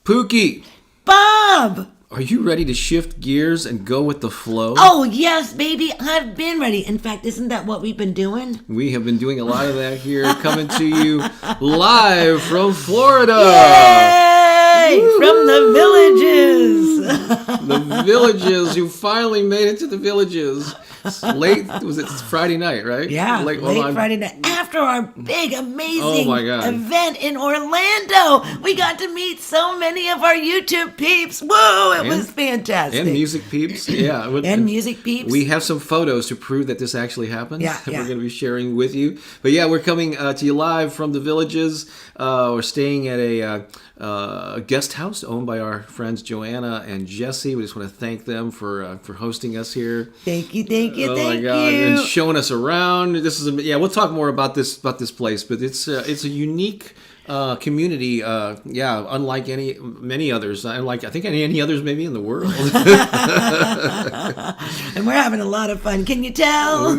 Pooki, Bob! are you ready to shift gears and go with the flow? Oh, yes, baby. I've been ready. In fact, isn't that what we've been doing? We have been doing a lot of that here, coming to you live from Florida. Yay! Woo-hoo! From the villages. The villages. You finally made it to the villages. Late, was it Friday night, right? Yeah, late Friday night. After our big, amazing event in Orlando, we got to meet so many of our YouTube peeps. Whoa, it was fantastic. And music peeps, yeah. And music peeps. We have some photos to prove that this actually happened. Yeah, that we're going to be sharing with you. But yeah, we're coming to you live from the villages. We're staying at a guest house owned by our friends Joanna and Jesse. We just want to thank them for hosting us here. Thank you. Oh my God! And showing us around. This is we'll talk more about this place, but it's a unique community. Unlike many others. Unlike I think any others maybe in the world. And we're having a lot of fun. Can you tell?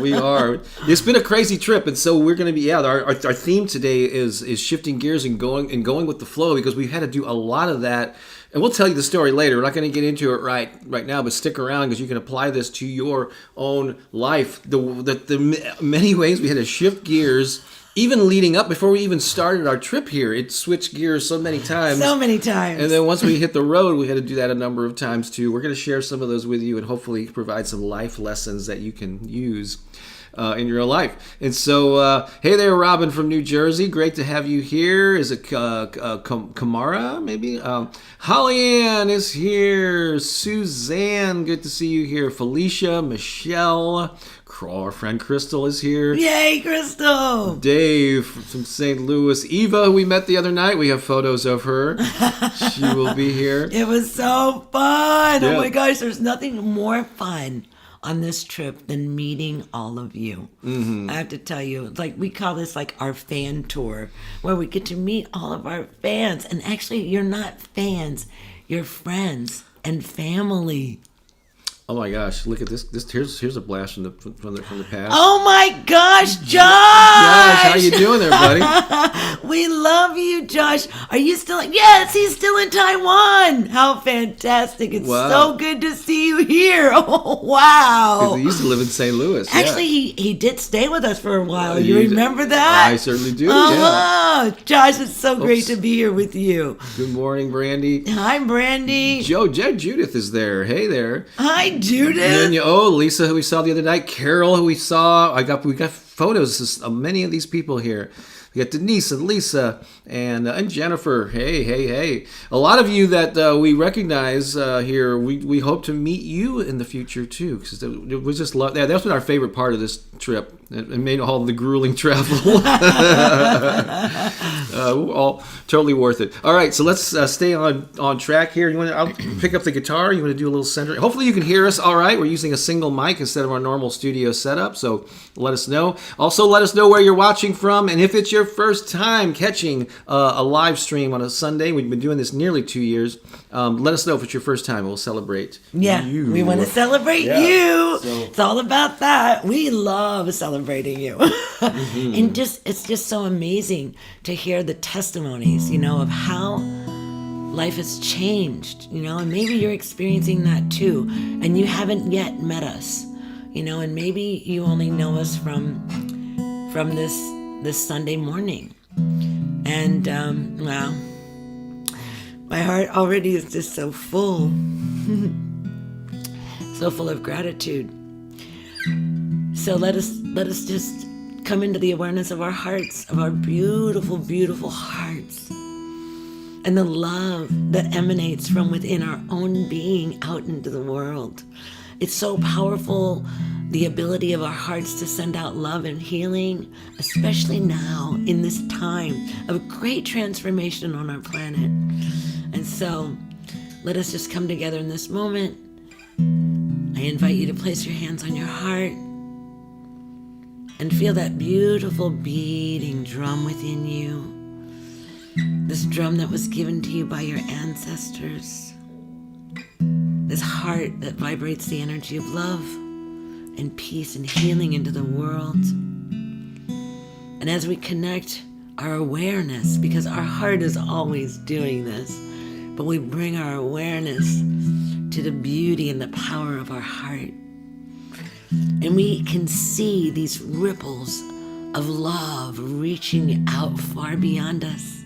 we are. It's been a crazy trip, and so we're going to be our theme today is shifting gears and going with the flow, because we've had to do a lot of that. And we'll tell you the story later. We're not going to get into it right now, but stick around because you can apply this to your own life. The many ways we had to shift gears, even leading up before we even started our trip here. It switched gears so many times. And then once we hit the road, we had to do that a number of times too. We're going to share some of those with you and hopefully provide some life lessons that you can use in your life. And so, hey there, Robin from New Jersey. Great to have you here. Is it Kamara, maybe? Holly Ann is here. Suzanne, good to see you here. Felicia, Michelle, our friend Crystal is here. Yay, Crystal! Dave from St. Louis. Eva, who we met the other night. We have photos of her. She will be here. It was so fun. Yeah. Oh my gosh, there's nothing more fun on this trip than meeting all of you. Mm-hmm. I have to tell you, we call this our fan tour, where we get to meet all of our fans. And actually, you're not fans, you're friends and family. Oh my gosh! Look at this. Here's a blast from the past. Oh my gosh, Josh! Josh, how you doing there, buddy? We love you, Josh. Are you still? Yes, he's still in Taiwan. How fantastic! It's so good to see you here. Oh wow! He used to live in St. Louis. Actually, he did stay with us for a while. You remember that? I certainly do. Yeah. Josh, it's so great to be here with you. Good morning, Brandy. Hi, Brandy. Judith is there. Hey there. Hi, Judith. And Lisa, who we saw the other night. Carol, who we saw. We got photos of many of these people here. We got Denise and Lisa and Jennifer. Hey. A lot of you that we recognize here, we hope to meet you in the future too. Because it was just love. That's been our favorite part of this trip. It made all the grueling travel all totally worth it. All right, so let's stay on track here. I'll pick up the guitar. You want to do a little center? Hopefully you can hear us all right. We're using a single mic instead of our normal studio setup, so let us know. Also, let us know where you're watching from, and if it's your first time catching a live stream on a Sunday, we've been doing this nearly 2 years. Let us know if it's your first time. We'll celebrate you. We want to celebrate you. So, it's all about that. We love celebrating you. Mm-hmm. And it's just so amazing to hear the testimonies, of how life has changed, and maybe you're experiencing that too, and you haven't yet met us, and maybe you only know us from this Sunday morning. And my heart already is just so full. So full of gratitude. So let us just come into the awareness of our hearts, of our beautiful, beautiful hearts, and the love that emanates from within our own being out into the world. It's so powerful, the ability of our hearts to send out love and healing, especially now in this time of great transformation on our planet. And so let us just come together in this moment. I invite you to place your hands on your heart and feel that beautiful beating drum within you. This drum that was given to you by your ancestors. This heart that vibrates the energy of love and peace and healing into the world. And as we connect our awareness, because our heart is always doing this, but we bring our awareness to the beauty and the power of our heart. And we can see these ripples of love reaching out far beyond us.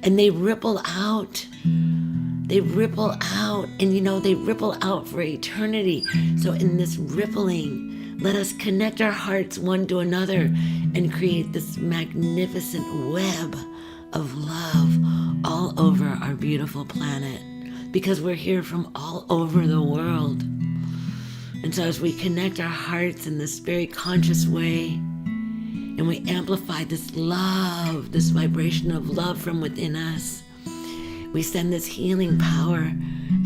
And they ripple out. They ripple out. And they ripple out for eternity. So in this rippling, let us connect our hearts one to another and create this magnificent web of love all over our beautiful planet. Because we're here from all over the world. And so as we connect our hearts in this very conscious way, and we amplify this love, this vibration of love from within us, we send this healing power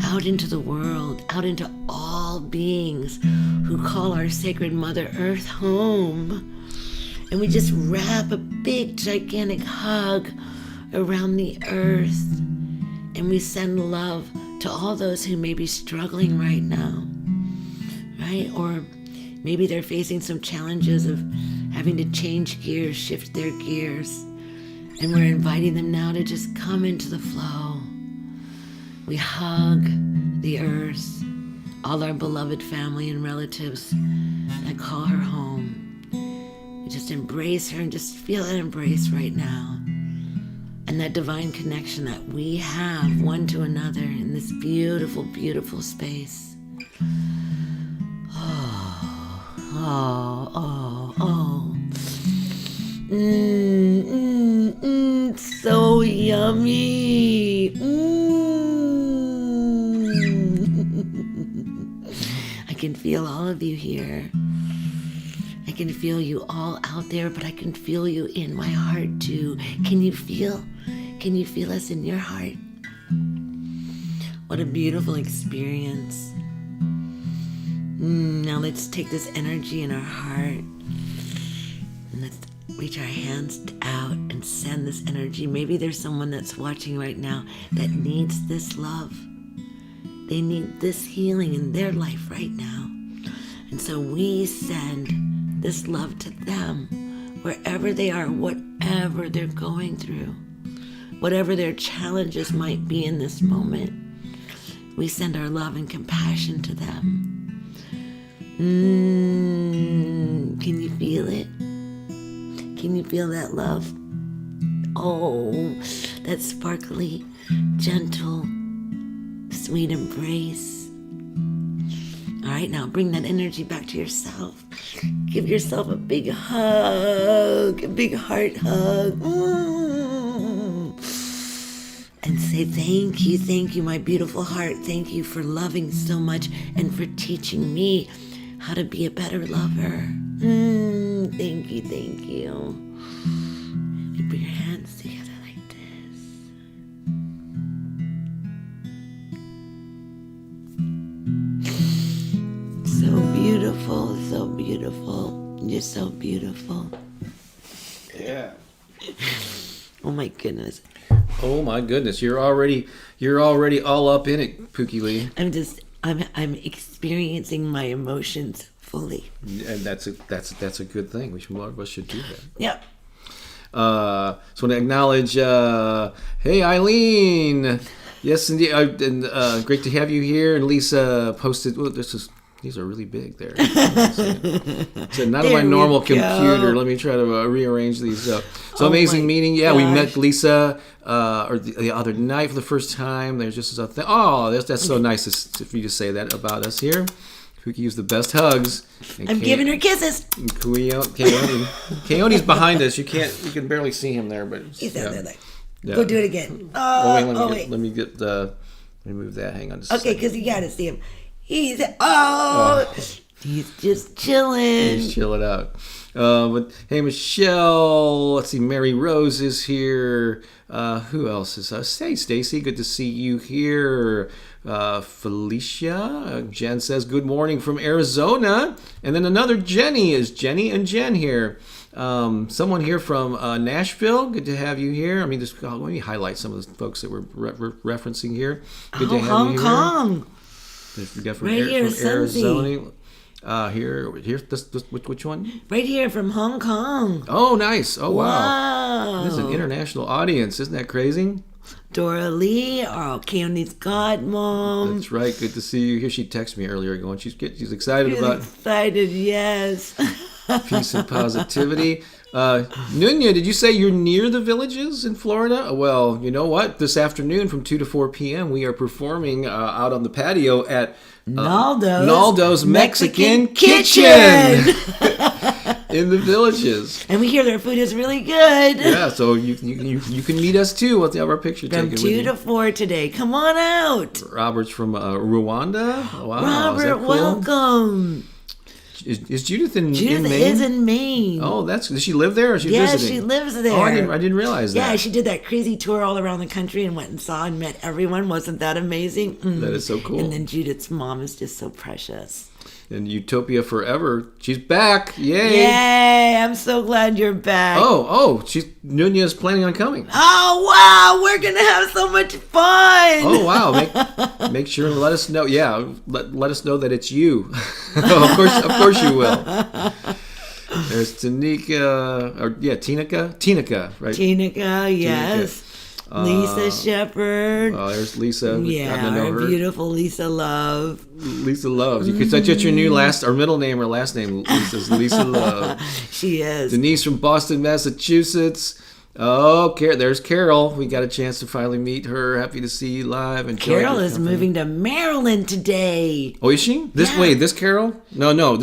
out into the world, out into all beings who call our sacred Mother Earth home. And we just wrap a big, gigantic hug around the earth. And we send love to all those who may be struggling right now. Right? Or maybe they're facing some challenges of having to change gears, shift their gears. And we're inviting them now to just come into the flow. We hug the earth, all our beloved family and relatives that call her home. We just embrace her and just feel that embrace right now. And that divine connection that we have one to another in this beautiful, beautiful space. So yummy. I can feel all of you here. I can feel you all out there, but I can feel you in my heart too. Can you feel us in your heart? What a beautiful experience. Now let's take this energy in our heart and let's reach our hands out and send this energy. Maybe there's someone that's watching right now that needs this love. They need this healing in their life right now. And so we send this love to them wherever they are, whatever they're going through, whatever their challenges might be in this moment. We send our love and compassion to them. Can you feel it? Can you feel that love? Oh, that sparkly, gentle, sweet embrace. All right, now bring that energy back to yourself. Give yourself a big hug, a big heart hug. And say, thank you, my beautiful heart. Thank you for loving so much and for teaching me how to be a better lover. Thank you. You put your hands together like this. So beautiful, so beautiful. You're so beautiful. Yeah. Oh my goodness. Oh my goodness. You're already all up in it, Pooki Lee. I'm experiencing my emotions fully. And that's a good thing. More of us should do that. Yep. So I want to acknowledge, hey Eileen, yes indeed, and great to have you here. And Lisa posted. Well, these are really big there. So not on my normal computer. Let me try to rearrange these. So amazing meeting. Yeah, we met Lisa the other night for the first time. There's just a thing. Oh, that's so nice for you to say that about us here. Pooki gives the best hugs. I'm giving her kisses. Keone's behind us. You can barely see him there, but he's down there. Go do it again. Let me move that. Hang on. Okay, because you gotta see him. He's just chilling. He's chilling out. But hey, Michelle. Let's see. Mary Rose is here. Who else is us? Hey, Stacy. Good to see you here. Felicia. Jen says good morning from Arizona. And then another Jenny is Jenny and Jen here. Someone here from Nashville. Good to have you here. I mean, let me highlight some of the folks that we're referencing here. Good to have Hong you here. Kong. From Arizona. Which one? Right here from Hong Kong. Oh, nice. Oh, wow. This is an international audience. Isn't that crazy? Dora Lee, our Candy's godmom. That's right. Good to see you here. She texted me earlier going, she's excited She's about excited, yes. peace and positivity. Nunya, did you say you're near the Villages in Florida? Well, you know what? This afternoon from 2 to 4 p.m. we are performing out on the patio at Naldo's Mexican Kitchen in the Villages. And we hear their food is really good. Yeah, so you can meet us too. We'll have our picture taken From 2 to 4 today. Come on out. Robert's from Rwanda. Wow, Robert, cool? Welcome. Is Judith in Judith Maine? is in Maine. Oh, does she live there or is she visiting? She lives there. Oh, I didn't realize that. Yeah, she did that crazy tour all around the country and went and saw and met everyone. Wasn't that amazing? That is so cool. And then Judith's mom is just so precious. And Utopia Forever, she's back! Yay! Yay! I'm so glad you're back. Nunya's planning on coming. Oh wow, we're gonna have so much fun! Oh wow, make sure and let us know. Yeah, let us know that it's you. Of course you will. There's Tinika, right? Tinika, yes. Lisa Shepherd. Oh, there's Lisa. Yeah, our beautiful Lisa Love. Lisa Love. You could touch your new middle name or last name. Lisa Love. She is. Denise from Boston, Massachusetts. Oh, there's Carol. We got a chance to finally meet her. Happy to see you live. And Carol is moving to Maryland today. Oh, is she? This Carol? No.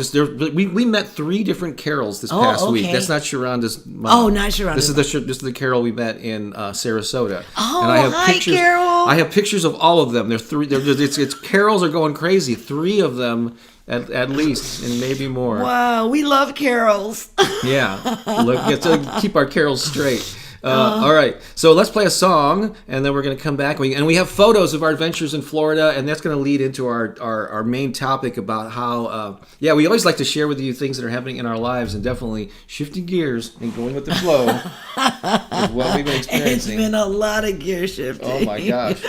We met 3 different Carols this past week. That's not Sharonda's mom. Oh, not Sharonda's. This is the Carol we met in Sarasota. Oh, and I have hi, pictures, Carol. I have pictures of all of them. They're 3. It's Carols are going crazy. 3 of them. At least, and maybe more. Wow, we love carols. Yeah, look, we have to keep our carols straight. All right, so let's play a song, and then we're going to come back. And we have photos of our adventures in Florida, and that's going to lead into our main topic about how, we always like to share with you things that are happening in our lives, and definitely shifting gears and going with the flow is what we've been experiencing. It's been a lot of gear shifting. Oh my gosh.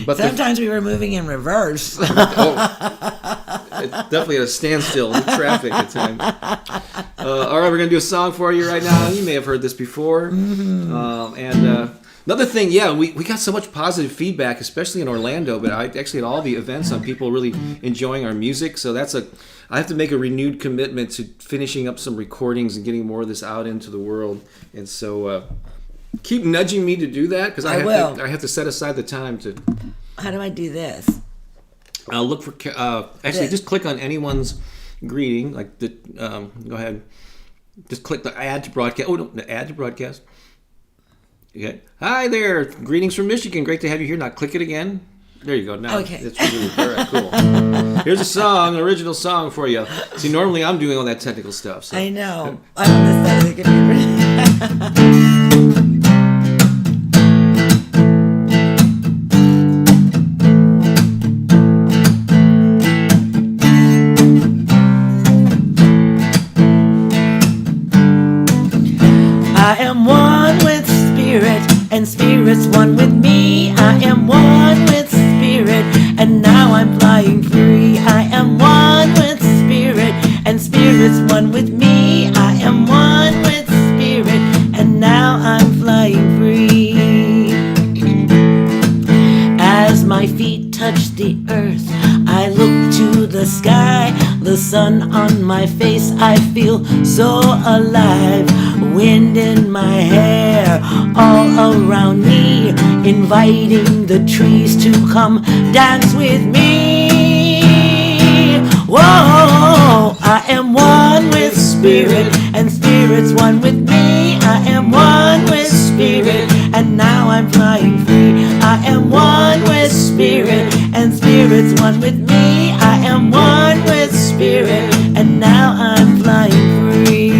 But sometimes we were moving in reverse. It's definitely at a standstill with traffic at times. All right, we're going to do a song for you right now. You may have heard this before. Mm-hmm. Another thing, we got so much positive feedback, especially in Orlando, but actually at all the events on people really enjoying our music. So I have to make a renewed commitment to finishing up some recordings and getting more of this out into the world. And so keep nudging me to do that because I have to set aside the time to. How do I do this? Look for just click on anyone's greeting. Go ahead. Just click the add to broadcast. Oh no, the add to broadcast. Okay. Hi there. Greetings from Michigan. Great to have you here. Now click it again. There you go. Now okay. It's really all right, cool. Here's a song, an original song for you. See, normally I'm doing all that technical stuff. So. I know. I'm on this side of the computer. I am one with spirit, and spirit's one with me. I am one with spirit, and now I'm flying free. I am one with spirit, and spirit's one with me. I am one with spirit, and now I'm flying free. As my feet touch the earth, I look to the sky, the sun on my face, I feel so alive. Wind in my hair, all around me, inviting the trees to come dance with me. Whoa, I am one with spirit, and spirit's one with me. I am one with spirit, and now I'm flying free. I am one with spirit, and spirit's one with me. I am one with spirit, and now I'm flying free.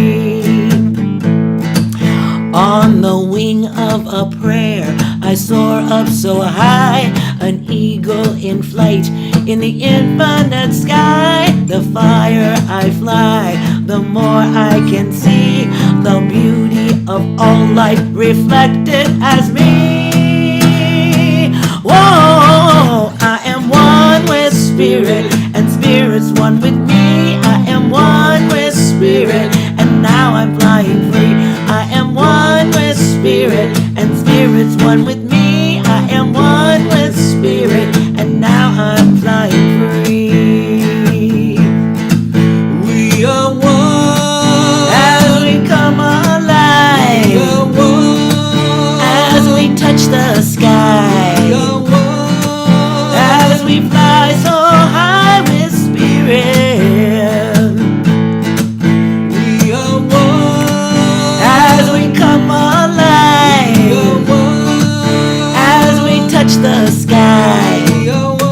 On the wing of a prayer, I soar up so high, an eagle in flight in the infinite sky. The fire I fly, the more I can see the beauty of all life reflected as me. Whoa, I am one with spirit, and spirit's one with me. I am one with spirit, and now I'm flying free. I am one with spirit, and spirit's one with me. I the sky. We are one. As we fly so high with spirit. We are one. As we come alive. We are one. As we touch the sky. We are one.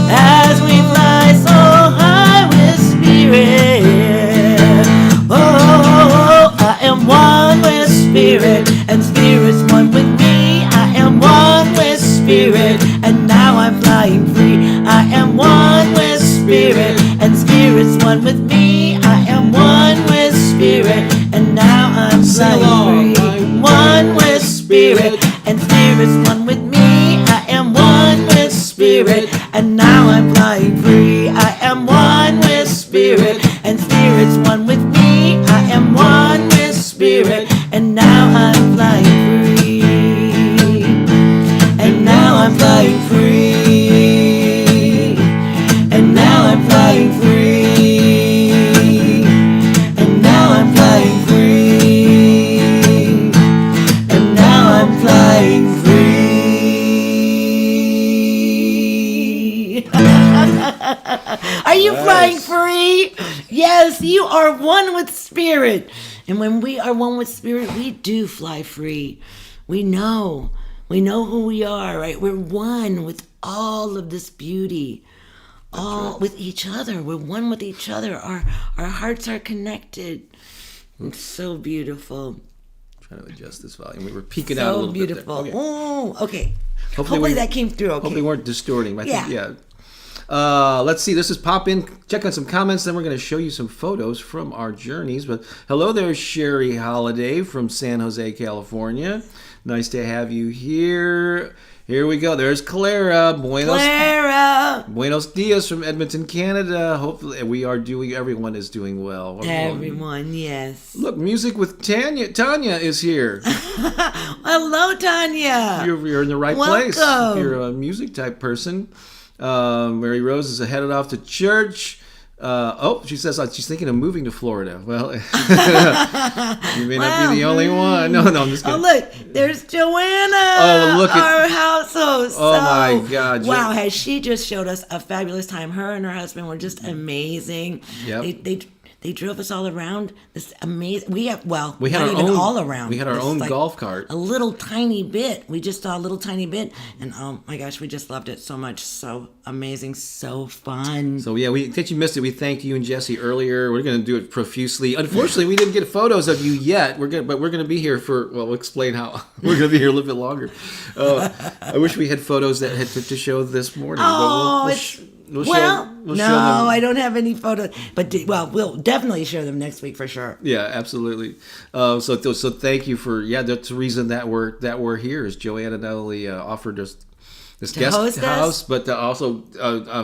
As we fly so high with spirit. Oh, I am one with spirit, and spirit's one with me. I am one with spirit, and now I'm flying free. I am one with spirit, and spirit's one with me. I am one with spirit, and now I'm flying free. One with spirit, and spirit's one with me. I am one with spirit, and now I'm flying free. I am one with spirit, and spirit's one with me. I am one with spirit, and now I'm flying free. And now I'm flying free. And now I'm flying free. And now I'm flying free. And now I'm flying free. Are you flying free? Yes, you are one with spirit. And when we are one with spirit, we do fly free. We know who we are, right? We're one with all of this beauty. All with each other. We're one with each other. Our hearts are connected. It's so beautiful. Trying to adjust this volume. We were peeking out a little beautiful. bit there. Oh, okay. Hopefully that came through okay. Hopefully we weren't distorting. I Yeah. think, yeah. Let's see. This is pop in. Check on some comments. Then we're going to show you some photos from our journeys. But hello there, Sherry Holiday from San Jose, California. Nice to have you here. Here we go. There's Clara. Buenos dias from Edmonton, Canada. Hopefully everyone is doing well. Everyone, yes. Look, music with Tanya. Tanya is here. Hello, Tanya. You're in the right place. If you're a music type person. Mary Rose is headed off to church. She says she's thinking of moving to Florida. Well, you may not be the only one. No, I'm just kidding. Oh, look, there's Joanna. Oh, look at our house host. Oh my God! Wow, has she just showed us a fabulous time? Her and her husband were just amazing. Yep. They drove us all around. This amazing. We had our own all around. We had our own golf cart. A little tiny bit. We just saw a little tiny bit, and oh my gosh, we just loved it so much. So amazing, so fun. So yeah, in case you missed it, we thanked you and Jesse earlier. We're going to do it profusely. Unfortunately, we didn't get photos of you yet. We're going to be here for. Well, we'll explain how. We're going to be here a little bit longer. I wish we had photos that had to show this morning. Oh, We'll show them. I don't have any photos, but we'll definitely share them next week for sure. Yeah, absolutely. So thank you for that's the reason that we're here. Is Joanna not only offered us this guest house, but also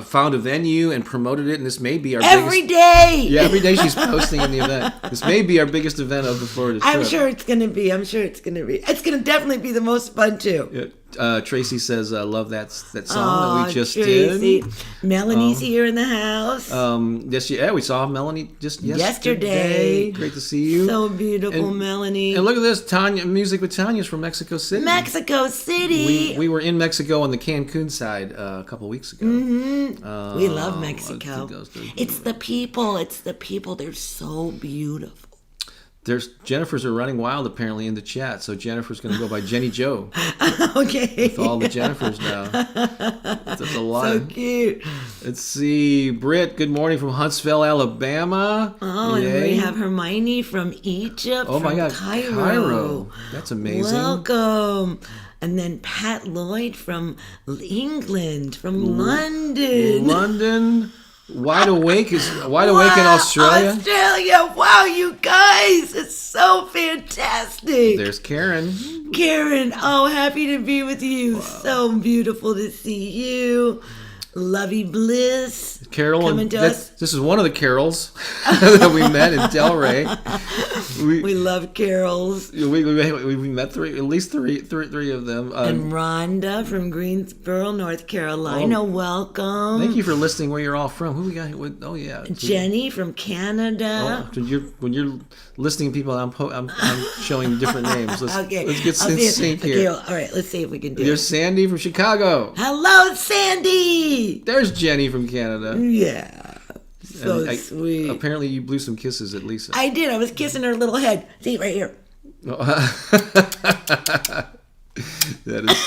found a venue and promoted it, and this may be our every biggest, day. Yeah, every day she's posting in the event. This may be our biggest event of the Florida trip. I'm sure it's gonna be. It's gonna definitely be the most fun too. Yeah. Tracy says, "Love that song that we just Tracy. did." Melanie's here in the house. Yes, we saw Melanie just yesterday. Great to see you. So beautiful, Melanie. And look at this, Tanya. Music with Tanya's from Mexico City. Mexico City. We were in Mexico on the Cancun side a couple weeks ago. Mm-hmm. We love Mexico. It's the people. They're so beautiful. Jennifer's are running wild apparently in the chat, so Jennifer's going to go by Jenny Joe. Okay. With all the Jennifers now. That's a lot. So cute. Let's see. Britt, good morning from Huntsville, Alabama. Oh, Yay. and we have Hermione from Egypt. Oh my God, Cairo. That's amazing. Welcome. And then Pat Lloyd from England, from London. London. Wide awake in Australia. Australia! Wow, you guys, it's so fantastic. There's Karen. Oh, happy to be with you. Wow. So beautiful to see you. Lovey Bliss. Carol, coming and to us. this is one of the Carols that we met in Delray. We love Carols. We met at least three of them. And Rhonda from Greensboro, North Carolina. Welcome. Thank you for listening. Where you're all from? Who we got? Oh yeah, Jenny from Canada. So when you're listening, people, I'm showing different names. Let's get sync here. Okay, all right, let's see if we can do it. There's Sandy from Chicago. Hello, Sandy. There's Jenny from Canada. Yeah. So sweet. Apparently you blew some kisses at Lisa. I did. I was kissing her little head. See, right here. That is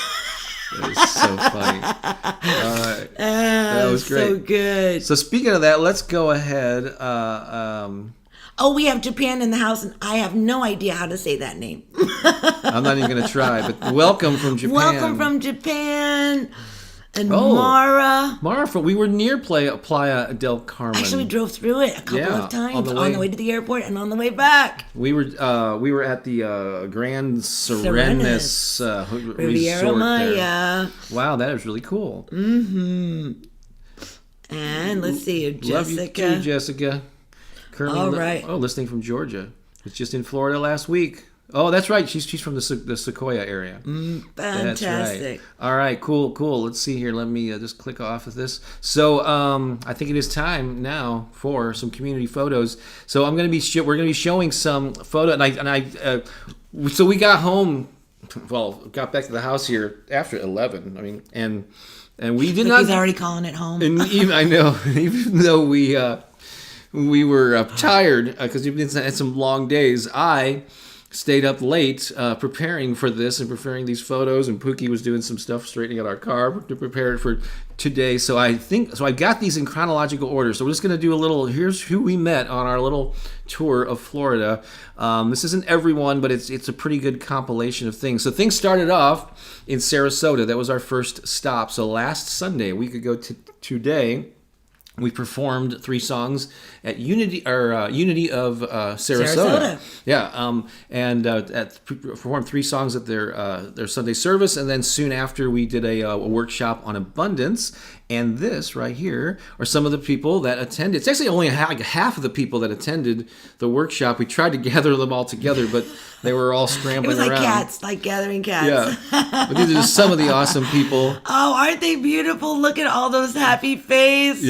so funny. All right. That was great. So good. So speaking of that, let's go ahead. We have Japan in the house, and I have no idea how to say that name. I'm not even going to try, but welcome from Japan. Welcome from Japan. And Mara, we were near Playa del Carmen. Actually, we drove through it a couple of times on the way to the airport and on the way back. We were at the Grand Serenus Riviera resort Maya. There. Wow, that is really cool. Mm-hmm. And let's see, Jessica. Love you too, Jessica. Currently, all right. Listening from Georgia. It's just in Florida last week. Oh, that's right. She's from the Sequoia area. Fantastic. That's right. All right, cool. Let's see here. Let me just click off of this. So I think it is time now for some community photos. So we're going to be showing some photo, so we got home. Well, got back to the house here after 11. I mean, and we did not. He's already calling it home. And I know, even though we were tired because we've had some long days. I stayed up late preparing for this and preparing these photos, and Pooki was doing some stuff straightening out our car to prepare it for today. So I got these in chronological order. So we're just going to do a little, here's who we met on our little tour of Florida. This isn't everyone, but it's a pretty good compilation of things. So things started off in Sarasota. That was our first stop. So last Sunday, a week ago today, we performed 3 songs at Unity of Sarasota. Yeah, performed 3 songs at their Sunday service, and then soon after we did a workshop on abundance. And this right here are some of the people that attended. It's actually only half of the people that attended the workshop. We tried to gather them all together, but they were all scrambling around. It was like cats, like gathering cats. Yeah, but these are just some of the awesome people. Oh, aren't they beautiful? Look at all those happy faces.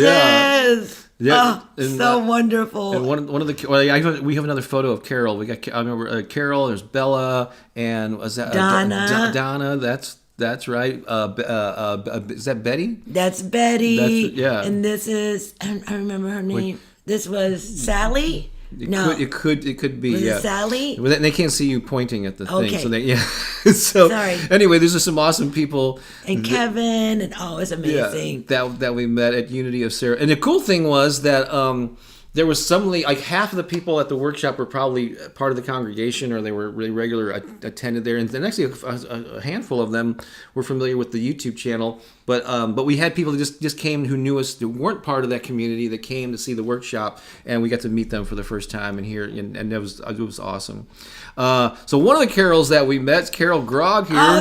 Yeah, so wonderful. And one of the we have another photo of Carol. We got Carol. There's Bella, and was that Donna? Donna. That's right. Is that Betty? That's Betty. Yeah. And this is I remember her name. This was Sally. It could be. Was it Sally? And they can't see you pointing at the thing. Okay. So sorry. Anyway, these are some awesome people. And Kevin, and it's amazing. Yeah, that we met at Unity of Sarah. And the cool thing was that there was like half of the people at the workshop were probably part of the congregation, or they were really regular attended there, and then actually a handful of them were familiar with the YouTube channel. But we had people that just came who knew us, who weren't part of that community, that came to see the workshop, and we got to meet them for the first time and hear, and it was awesome. So one of the Carols that we met, Carol Grog here. Oh,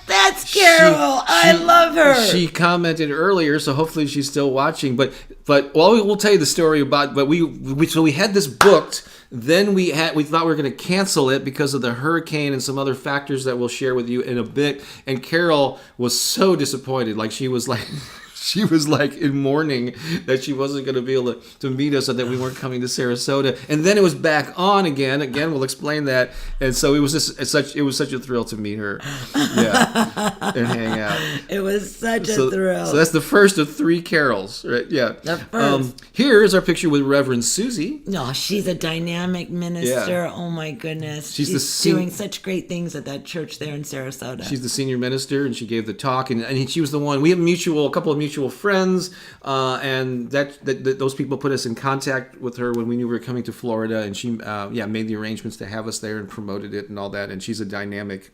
that's Carol. I love her. She commented earlier, so hopefully she's still watching. But we'll tell you the story about. But we had this booked. Then we thought we were going to cancel it because of the hurricane and some other factors that we'll share with you in a bit. And Carol was so disappointed. Like she was like in mourning that she wasn't going to be able to meet us, and that we weren't coming to Sarasota. And then it was back on again. Again, we'll explain that. And so it was such a thrill to meet her, and hang out. It was such a thrill. So that's the first of 3 carols, right? Yeah. The first. Here is our picture with Reverend Susie. No, she's a dynamic minister. Yeah. Oh my goodness, she's doing such great things at that church there in Sarasota. She's the senior minister, and she gave the talk, and she was the one. We have a couple of mutual friends, and those people put us in contact with her when we knew we were coming to Florida, and she made the arrangements to have us there and promoted it and all that. And she's a dynamic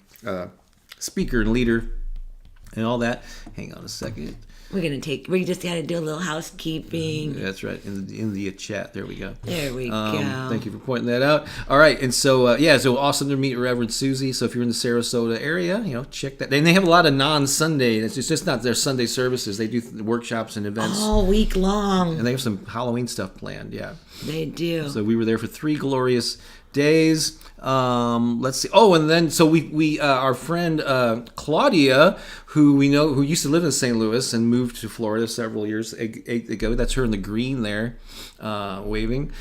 speaker and leader. and all that. Hang on a second. We just got to do a little housekeeping. That's right. In the chat. There we go. There we go. Thank you for pointing that out. All right. And so, so awesome to meet Reverend Susie. So if you're in the Sarasota area, check that. And they have a lot of non-Sunday. It's just not their Sunday services. They do workshops and events. All week long. And they have some Halloween stuff planned. Yeah. They do. So we were there for 3 glorious days. Let's see. Oh, and then so we our friend Claudia, who used to live in St. Louis and moved to Florida several years ago. That's her in the green there, waving.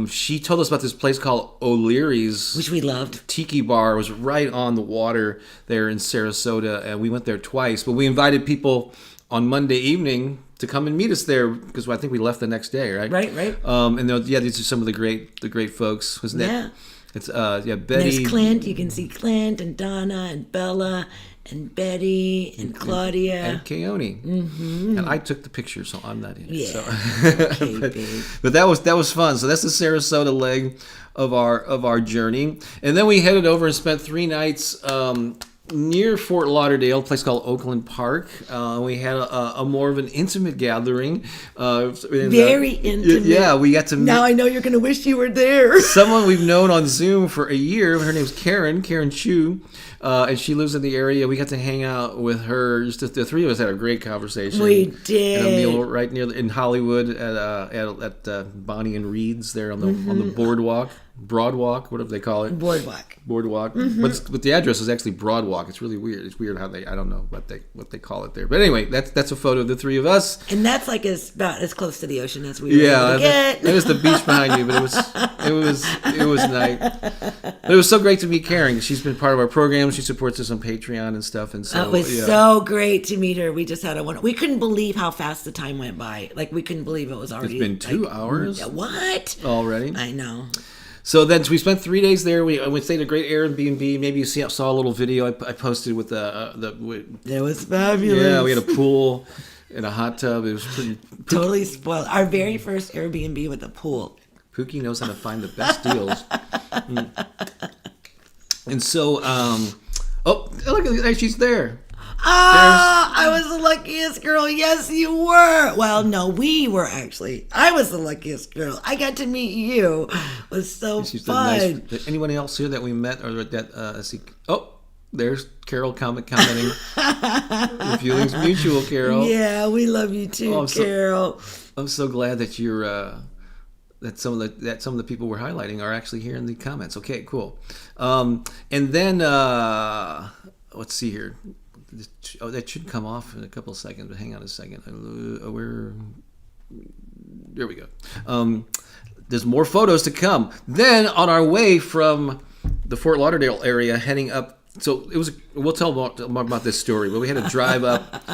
She told us about this place called O'Leary's, which we loved. Tiki bar. It was right on the water there in Sarasota, and we went there twice. But we invited people on Monday evening to come and meet us there because I think we left the next day, right? Right. And these are some of the great folks. Wasn't that? It's Betty. There's Clint. You can see Clint and Donna and Bella and Betty and Claudia and Keone. Mm-hmm. And I took the picture, so I'm not in it. Yeah. So. but that was fun. So that's the Sarasota leg of our journey, and then we headed over and spent 3 nights near Fort Lauderdale, a place called Oakland Park. We had a more of an intimate gathering. Very intimate. Yeah, we got to meet. Now I know you're going to wish you were there. Someone we've known on Zoom for a year. Her name's Karen Chu, and she lives in the area. We got to hang out with her. Just the 3 of us had a great conversation. We did. At a meal right in Hollywood at Bonnie and Reed's there on the boardwalk. Broadwalk, whatever they call it. Boardwalk. Mm-hmm. But the address is actually Broadwalk. It's really weird. It's weird how I don't know what they call it there. But anyway, that's a photo of the 3 of us. And that's like about as close to the ocean as we were able to get. It was the beach behind you, but it was nice. But it was so great to meet Karen. She's been part of our program. She supports us on Patreon and stuff. And so it was so great to meet her. We just had we couldn't believe how fast the time went by. Like we couldn't believe it was already. It's been 2 hours. What? Already? I know. So then we spent 3 days there. We stayed at a great Airbnb. Maybe you saw a little video I posted with It was fabulous. Yeah, we had a pool and a hot tub. It was pretty totally spoiled. Our very first Airbnb with a pool. Pooki knows how to find the best deals. And so, look at that, she's there. I was the luckiest girl. Yes, you were. Well, no, we were actually. I was the luckiest girl. I got to meet you. It was so fun. Anyone else here that we met or that? There's Carol commenting. Your feelings mutual, Carol. Yeah, we love you too, Carol. I'm so glad that you're. That some of the people we're highlighting are actually here in the comments. Okay, cool. And then let's see here. That should come off in a couple of seconds, but hang on a second. There we go. There's more photos to come. Then on our way from the Fort Lauderdale area, heading up. So we'll tell more about this story, but we had to drive up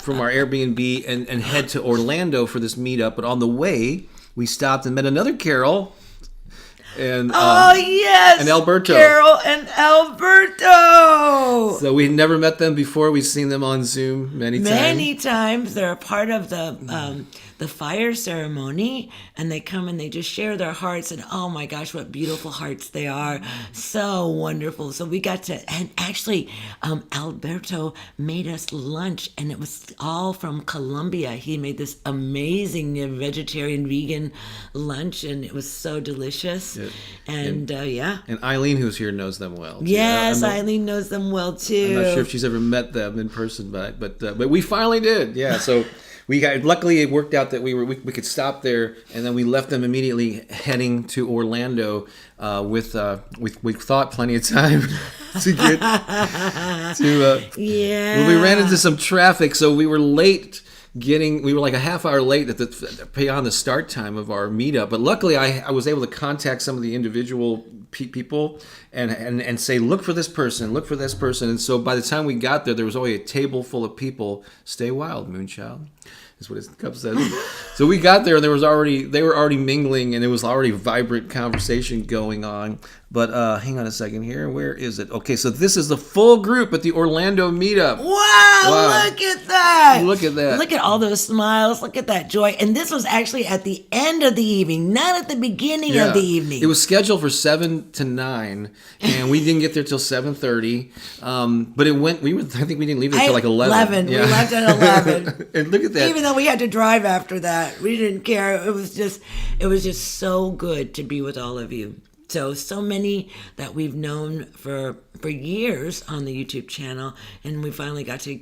from our Airbnb and head to Orlando for this meetup. But on the way, we stopped and met another Carol. And yes, and Alberto. Carol and Alberto. So we had never met them before. We've seen them on Zoom many times. They're a part of the fire ceremony, and they come and they just share their hearts, and oh my gosh, what beautiful hearts they are. So wonderful. So we got to, and actually Alberto made us lunch, and it was all from Colombia. He made this amazing vegetarian vegan lunch, and it was so delicious. Yeah. And Eileen, who's here, knows them well too. Yes, Eileen knows them well too. I'm not sure if she's ever met them in person, but we finally did. Yeah, so luckily it worked out that we could stop there, and then we left them immediately heading to Orlando we thought plenty of time to get to Well, we ran into some traffic, so we were late. We were like a half hour late beyond the start time of our meetup, but luckily I was able to contact some of the individual people and say, look for this person, and so by the time we got there was only a table full of people. Stay wild, Moonchild, is what his cup says. So we got there and they were already mingling, and there was already vibrant conversation going on. But hang on a second here. Where is it? Okay, so this is the full group at the Orlando meetup. Wow. Look at that. Look at that. Look at all those smiles. Look at that joy. And this was actually at the end of the evening, not at the beginning of the evening. It was scheduled for 7 7 to 9, and we didn't get there till 7:30. But it went. I think we didn't leave until like 11. Yeah. We left at 11. And look at that. Even though we had to drive after that, we didn't care. It was just so good to be with all of you. So many that we've known for years on the YouTube channel, and we finally got to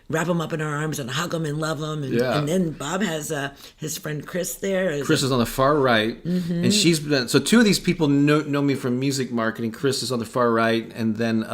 wrap them up in our arms and hug them and love them. And then Bob has his friend Chris there. Chris is on the far right, and she's been. So two of these people know me from music marketing. Chris is on the far right, and then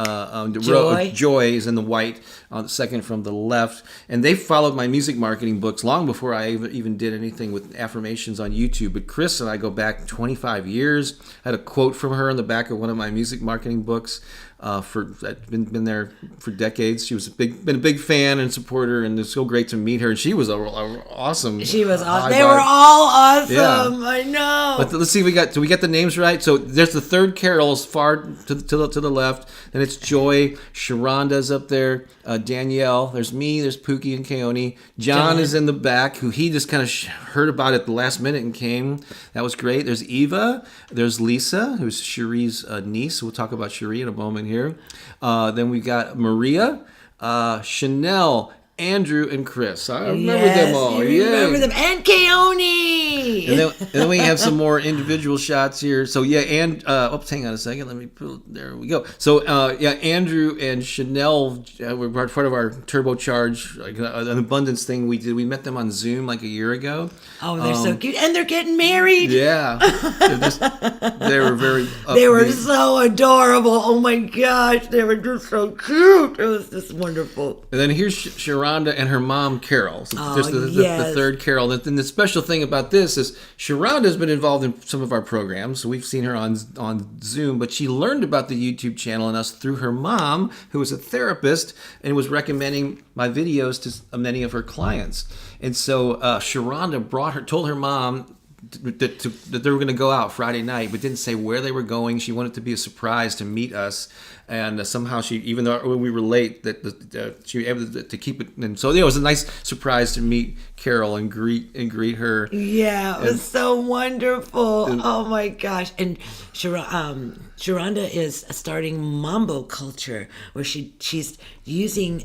Joy is in the white on the second from the left. And they followed my music marketing books long before I even did anything with Affirmations on YouTube. But Chris and I go back 25 years. I had a quote from her in the back of one of my music marketing books. I've been there for decades. She was been a big fan and supporter, and it's so great to meet her. And she was awesome. She was awesome. They were all awesome. Yeah. I know. But let's see, do we get the names right? So there's the third Carol's far to the left. Then it's Joy. Sharonda's up there. Danielle. There's me. There's Pooki and Keone. John is in the back, who he just kind of heard about at the last minute and came. That was great. There's Eva. There's Lisa, who's Cherie's niece. We'll talk about Cherie in a moment here. Then we got Maria, Chanel, Andrew, and Chris. I remember them all. Remember them. And Keone. And then we have some more individual shots here. So hang on a second. Let me pull. There we go. So Andrew and Chanel were part of our turbocharge, like an abundance thing we did. We met them on Zoom like a year ago. Oh, they're so cute, and they're getting married. Yeah, they were very. They were so adorable. Oh my gosh, they were just so cute. It was just wonderful. And then here's Sharonda and her mom, Carol. So there's the third Carol. And the special thing about this is Sharonda's been involved in some of our programs. So we've seen her on Zoom, but she learned about the YouTube channel and us through her mom, who was a therapist and was recommending my videos to many of her clients. And so Sharonda told her mom that they were going to go out Friday night, but didn't say where they were going. She wanted it to be a surprise to meet us, and somehow she, even though we were late, she was able to keep it. And so it was a nice surprise to meet Carol and greet her. Yeah, it was so wonderful. Oh my gosh! And Sharonda is starting Mambo Culture, where she's using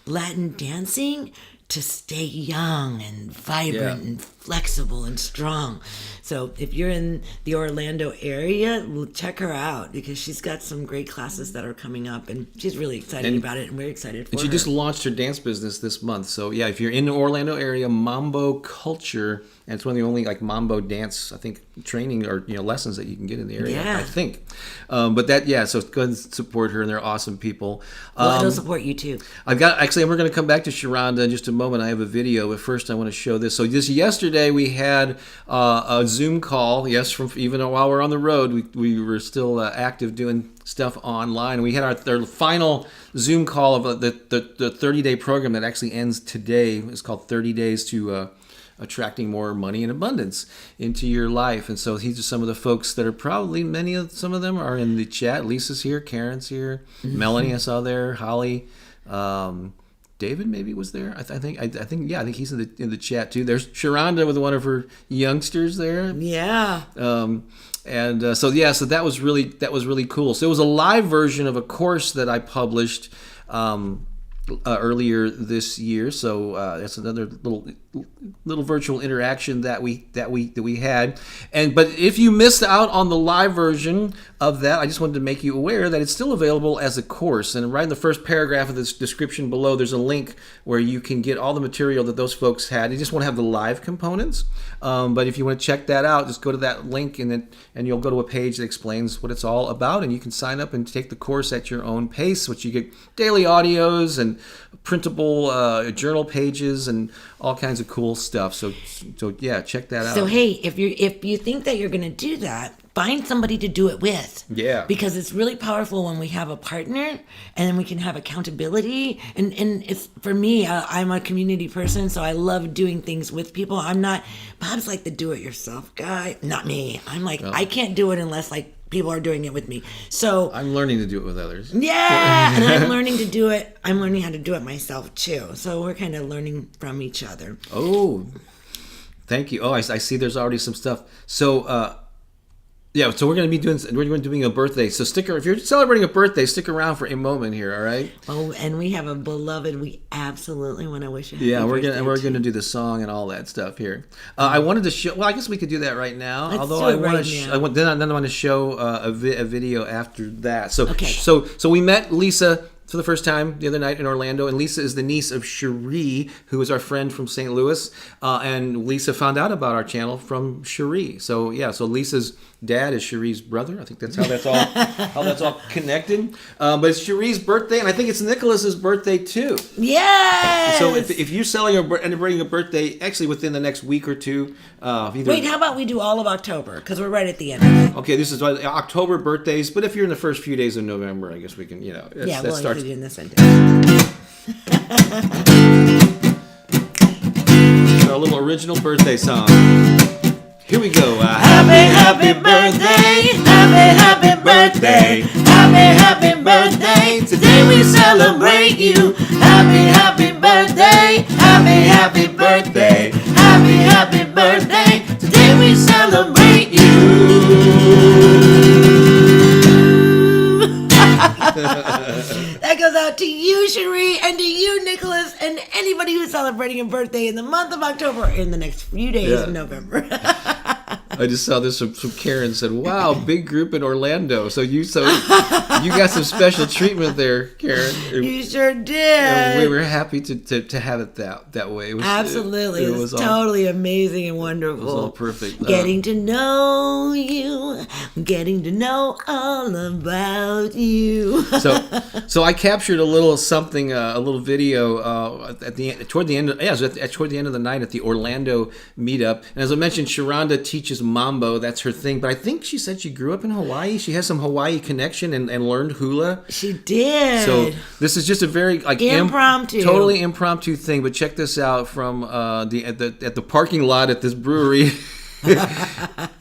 Latin dancing to stay young and vibrant and flexible and strong. So if you're in the Orlando area, check her out, because she's got some great classes that are coming up, and she's really excited about it, and we're excited for her. And she just launched her dance business this month. So yeah, if you're in the Orlando area, Mambo Culture, and it's one of the only like Mambo dance, I think, training or lessons that you can get in the area. I think. So go ahead and support her, and they're awesome people. Well, they'll support you too. We're going to come back to Sharonda in just a moment. I have a video, but first I want to show this. So just yesterday we had a Zoom call. Yes, from even while we're on the road, we were still active doing stuff online. We had our final Zoom call of the 30-day program that actually ends today. It's called 30 Days to Attracting More Money and Abundance into Your Life. And so these are some of the folks that are probably, some of them are in the chat. Lisa's here, Karen's here, Melanie I saw there, Holly, David maybe was there. I think he's in the chat too. There's Sharonda with one of her youngsters there. Yeah. So that was really cool. So it was a live version of a course that I published earlier this year. So that's another little virtual interaction that we had. But if you missed out on the live version of that, I just wanted to make you aware that it's still available as a course. And right in the first paragraph of this description below, there's a link where you can get all the material that those folks had. You just want to have the live components. But if you want to check that out, just go to that link, and you'll go to a page that explains what it's all about, and you can sign up and take the course at your own pace, which you get daily audios and printable journal pages and all kinds of cool stuff. So yeah, check that out. So hey, if you think that you're going to do that, find somebody to do it with. Yeah. Because it's really powerful when we have a partner, and then we can have accountability. And it's, for me, I'm a community person, so I love doing things with people. Bob's like the do-it-yourself guy. Not me. I'm like, I can't do it unless like people are doing it with me. So I'm learning to do it with others. Yeah, and I'm learning to do it. I'm learning how to do it myself too. So we're kind of learning from each other. Oh, thank you. Oh, I see there's already some stuff. So Yeah, so we're going to be doing a birthday. So if you're celebrating a birthday, stick around for a moment here, all right? Oh, and we have a beloved. We absolutely want to wish you. Yeah, we're gonna do the song and all that stuff here. I wanted to show. Well, I guess we could do that right now. Let's Although do I it want right to, now. then I want to show a video after that. So Okay. so we met Lisa for the first time the other night in Orlando, and Lisa is the niece of Cherie, who is our friend from St. Louis, and Lisa found out about our channel from Cherie. So yeah, so Lisa's dad is Cherie's brother. I think that's how that's all connected. But it's Cherie's birthday, and I think it's Nicholas's birthday too. Yes. So if you're celebrating a birthday, actually within the next week or two, Wait, how about we do all of October? Because we're right at the end of it. Okay, this is October birthdays, but if you're in the first few days of November, I guess we can, We'll starts. include it in this one too. Our little original birthday song. Here we go. Happy birthday, happy birthday, happy birthday. Today we celebrate you. Happy birthday, happy birthday, happy birthday. Today we celebrate you. That goes out to you, Cherie, and to you, Nicholas, and anybody who's celebrating a birthday in the month of October or in the next few days of November. I just saw this from Karen said, "Wow, big group in Orlando." So you got some special treatment there, Karen. You sure did. And we were happy to have it that way. It was, Absolutely. It was all, totally amazing and wonderful. It was all perfect. Getting to know you, getting to know all about you. So I captured a little something, a little video toward the end of the night at the Orlando meetup. And as I mentioned, Sharonda teaches Mambo. That's her thing. But I think she said she grew up in Hawaii. She has some Hawaii connection and learned hula. She did. So this is just a very impromptu, totally impromptu thing. But check this out from at the parking lot at this brewery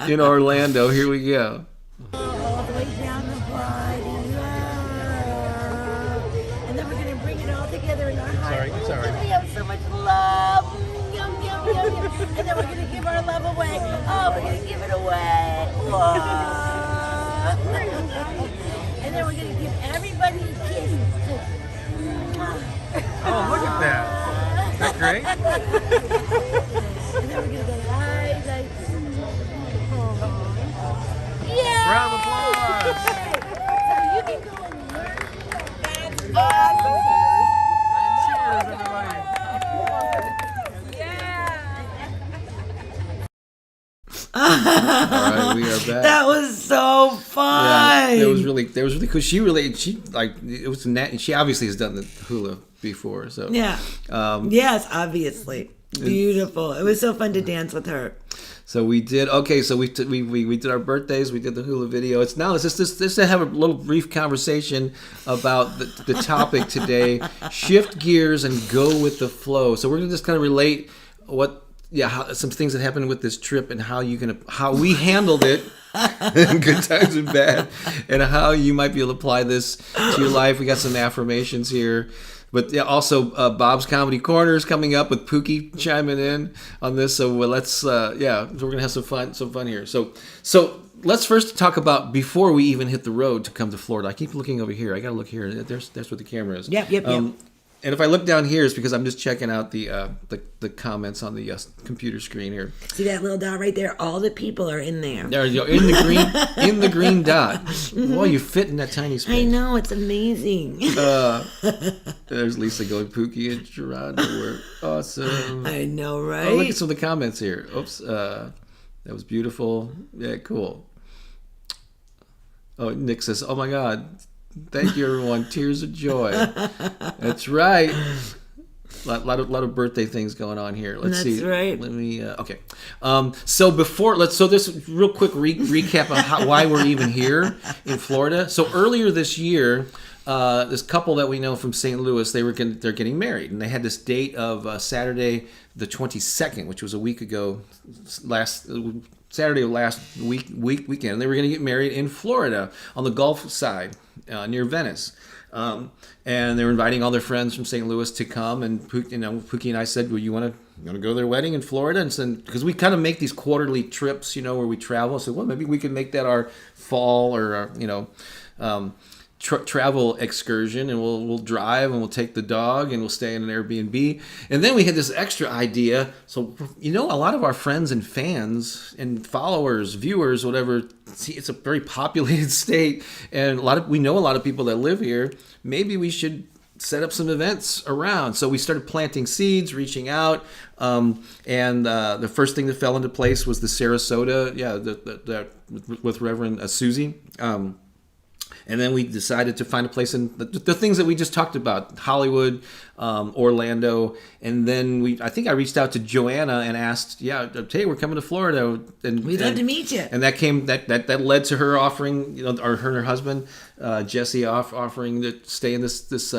in Orlando. Here we go. All the way down the body, and then we're gonna bring it all together in our heart. Sorry. We have so much love. Yum, yum, yum, yum. And then we're gonna give our love away. Oh, we're gonna give it away. Whoa. And then we're gonna give everybody a kiss. Oh, look at that! Isn't that great? And then we're gonna go live, like. Yeah. Round of applause. So you can go and learn. That's Cheers, everybody! All right, we are back. That was so fun. Yeah, it was really cool. She obviously has done the hula before, so Yeah. Yes, obviously. Beautiful. It was so fun to dance with her. So we did. Okay, so we did our birthdays. We did the hula video. Let's just to have a little brief conversation about the topic today. Shift gears and go with the flow. So we're gonna just kind of relate some things that happened with this trip and how we handled it. Good times and bad, and how you might be able to apply this to your life. We got some affirmations here. But yeah, also Bob's Comedy Corner is coming up with Pooki chiming in on this. So so we're gonna have some fun here. So let's first talk about before we even hit the road to come to Florida. I keep looking over here. I gotta look here. That's where the camera is. Yep. And if I look down here, it's because I'm just checking out the comments on the computer screen here. See that little dot right there? All the people are in there. There you go, in the green dot. Boy, you fit in that tiny space. I know, it's amazing. There's Lisa going, Pooki and Gerardo were awesome. I know, right? Oh, look at some of the comments here. Oops, that was beautiful. Yeah, cool. Oh, Nick says, "Oh my God, thank you, everyone. Tears of joy." That's right. A lot of birthday things going on here. Let's see. That's right. Let me. Okay. So this real quick recap of why we're even here in Florida. So earlier this year, this couple that we know from St. Louis, they're getting married, and they had this date of Saturday the 22nd, which was a week ago, Saturday of last weekend. And they were going to get married in Florida on the Gulf side near Venice. And they were inviting all their friends from St. Louis to come. And Pookie and I said, well, you want to go to their wedding in Florida? And so, because we kind of make these quarterly trips, where we travel. So, well, maybe we could make that our fall or our, travel excursion, and we'll drive and we'll take the dog and we'll stay in an Airbnb. And then we had this extra idea. So, a lot of our friends and fans and followers, viewers, whatever, see, it's a very populated state, and we know a lot of people that live here. Maybe we should set up some events around. So we started planting seeds, reaching out, and the first thing that fell into place was the Sarasota, with Reverend Susie. And then we decided to find a place in the things that we just talked about, Hollywood, Orlando. And then I think I reached out to Joanna and asked, hey, we're coming to Florida. And we'd love to meet you. And that led to her offering, or her and her husband, Jesse, offering to stay in this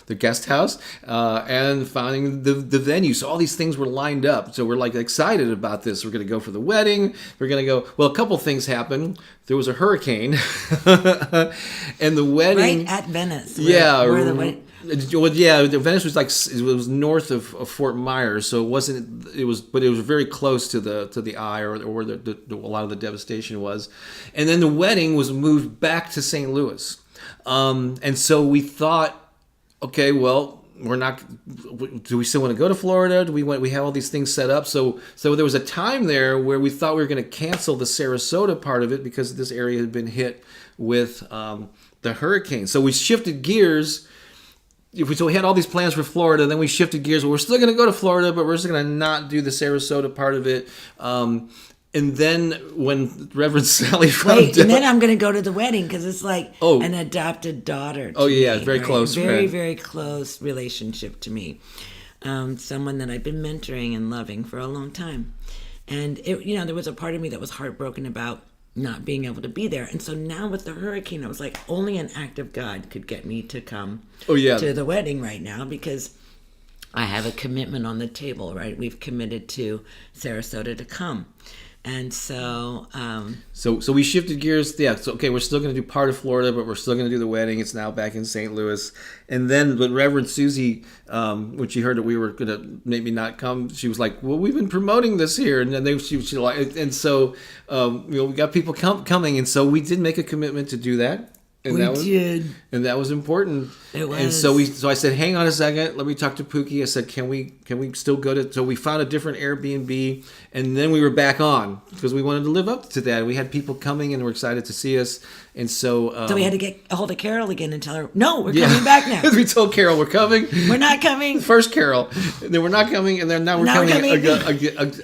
the guest house, and finding the venue. So all these things were lined up. So we're excited about this. We're going to go for the wedding. We're going to go. Well, a couple things happened. There was a hurricane, and the wedding right at Venice. Where the wedding. Well, Venice was it was north of Fort Myers, so it wasn't. But it was very close to the eye, or where a lot of the devastation was. And then the wedding was moved back to St. Louis, and so we thought, okay, well, we're not. Do we still want to go to Florida? We have all these things set up. So there was a time there where we thought we were going to cancel the Sarasota part of it because this area had been hit with the hurricane. So we shifted gears. So we had all these plans for Florida, and then we shifted gears. Well, we're still going to go to Florida, but we're just going to not do the Sarasota part of it. And then when Reverend Sally found out... and then I'm going to go to the wedding because it's an adopted daughter to me, it's very close very, friend. Very close relationship to me. Someone that I've been mentoring and loving for a long time. And, there was a part of me that was heartbroken about not being able to be there. And so now with the hurricane, I was like, only an act of God could get me to come to the wedding right now, because I have a commitment on the table, right? We've committed to Sarasota to come. And so... So we shifted gears. Yeah, so, okay, we're still going to do part of Florida, but we're still going to do the wedding. It's now back in St. Louis. And then with Reverend Susie, when she heard that we were going to maybe not come, she was like, well, we've been promoting this here. And then she and so we got people coming. And so we did make a commitment to do that. And and that was important. It was. And so I said, hang on a second, let me talk to Pookie. I said, can we still go to? So we found a different Airbnb, and then we were back on because we wanted to live up to that. We had people coming and were excited to see us, and so we had to get a hold of Carol again and tell her, no, we're coming back now. We told Carol we're coming. We're not coming. First Carol, and then we're not coming, and then now we're coming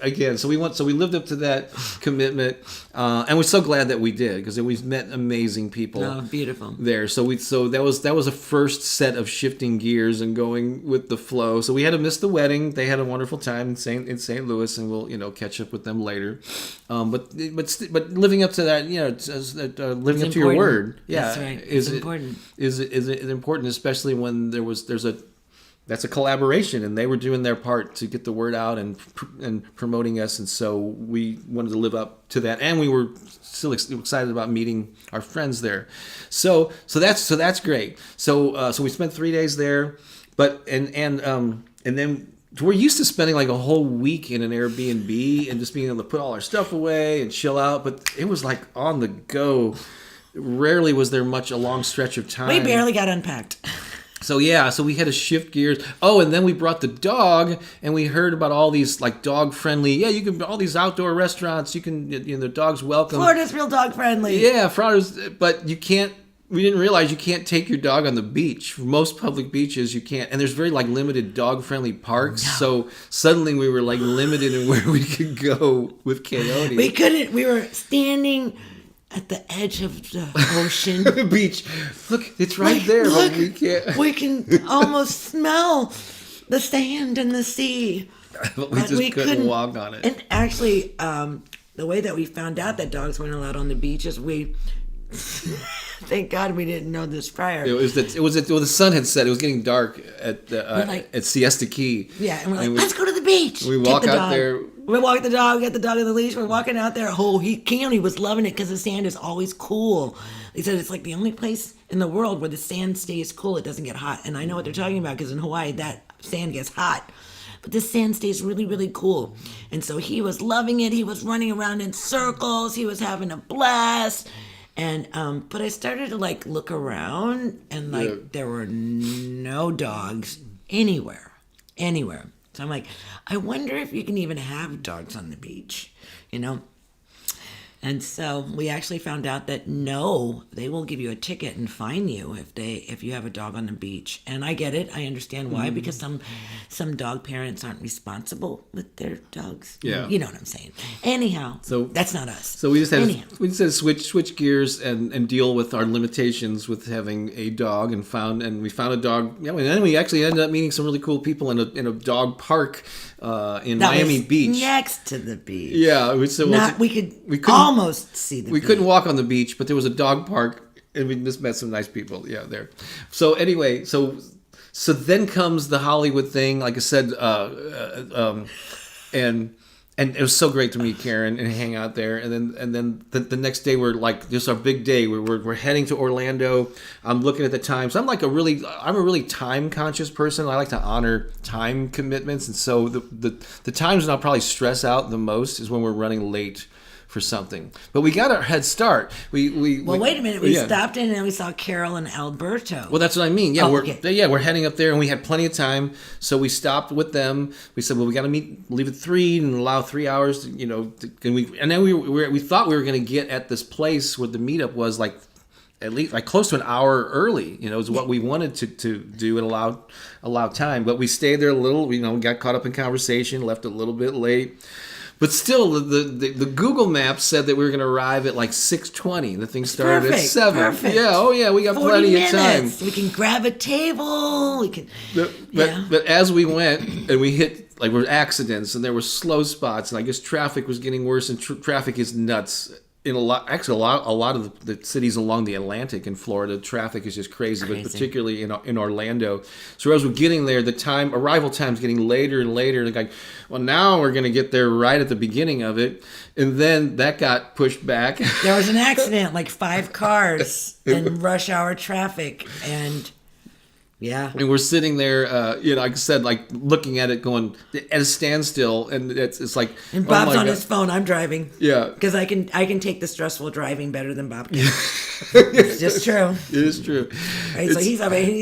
again. So we lived up to that commitment, and we're so glad that we did, because we've met amazing people. Oh, beautiful. There, so that was a first set of shifting gears and going with the flow. So we had to miss the wedding. They had a wonderful time in St. Louis, and we'll catch up with them later. But living up to that, living up to your word, that's right. It's important. Is important, especially when that's a collaboration, and they were doing their part to get the word out and promoting us, and so we wanted to live up to that, and we were still excited about meeting our friends there. So that's great. So we spent 3 days there, but and then we're used to spending like a whole week in an Airbnb and just being able to put all our stuff away and chill out, but it was like on the go. Rarely was there a long stretch of time. We barely got unpacked. So we had to shift gears. Oh, and then we brought the dog, and we heard about all these like dog friendly. Yeah, you can all these outdoor restaurants. You can, the dog's welcome. Florida's real dog friendly. Yeah, Florida's, but you can't. We didn't realize you can't take your dog on the beach. For most public beaches, you can't, and there's very like limited dog friendly parks. No. So suddenly we were like limited in where we could go with Coyote. We couldn't. We were standing at the edge of the ocean. The beach. Look, it's right there. Look, but we can't. We can almost smell the sand and the sea. But we couldn't walk on it. And actually, the way that we found out that dogs weren't allowed on the beach is thank God we didn't know this prior. The sun had set. It was getting dark at Siesta Key. Yeah, and we're like, let's go to the beach. We walk out there. We walk the dog, get the dog on the leash. We're walking out there. Oh, Keone was loving it because the sand is always cool. They said it's like the only place in the world where the sand stays cool. It doesn't get hot. And I know what they're talking about because in Hawaii, that sand gets hot. But this sand stays really, really cool. And so he was loving it. He was running around in circles. He was having a blast. And but I started to like look around and like there were no dogs anywhere. So I'm like, I wonder if you can even have dogs on the beach, you know? And so we actually found out that no, they will give you a ticket and fine you if you have a dog on the beach. And I get it. I understand why, because some dog parents aren't responsible with their dogs. Yeah. You know what I'm saying. Anyhow, so that's not us. So we just had to switch gears and deal with our limitations with having a dog we found a dog. Yeah, and then we actually ended up meeting some really cool people in a dog park in Miami Beach. Next to the beach. Yeah, we could almost see the beach. We couldn't walk on the beach, but there was a dog park, and we just met some nice people. Yeah, there. So anyway, so then comes the Hollywood thing. Like I said, and it was so great to meet Karen and hang out there. And then the next day we're like, this is our big day. We're heading to Orlando. I'm looking at the time. So I'm a really time conscious person. I like to honor time commitments. And so the times when I'll probably stress out the most is when we're running late for something. But we got our head start. Wait a minute. We stopped in and we saw Carol and Alberto. Oh, Well, that's what I mean. Yeah, we're heading up there and we had plenty of time. So we stopped with them. We said, well, we got to leave at 3 and allow 3 hours, and then we thought we were going to get at this place where the meetup was like at least like close to an hour early, is what we wanted to do and allow time. But we stayed there a little, we got caught up in conversation, left a little bit late. But still, the Google Maps said that we were going to arrive at like 6:20. The thing started at 7. Perfect. Yeah, oh yeah, we got plenty of time. We can grab a table. We can. But as we went and we hit, like, were accidents and there were slow spots, and I guess traffic was getting worse, and traffic is nuts. In a lot of the cities along the Atlantic in Florida, traffic is just crazy. But particularly in Orlando. So as we're getting there, arrival time is getting later and later. And like, well, now we're going to get there right at the beginning of it, and then that got pushed back. There was an accident, like 5 cars in rush hour traffic, and. Yeah. And we're sitting there, like I said, like looking at it going at a standstill. And it's like. And Bob's on his phone. I'm driving. Yeah. Because I can take the stressful driving better than Bob can. It's just true. It is true. Right. So he's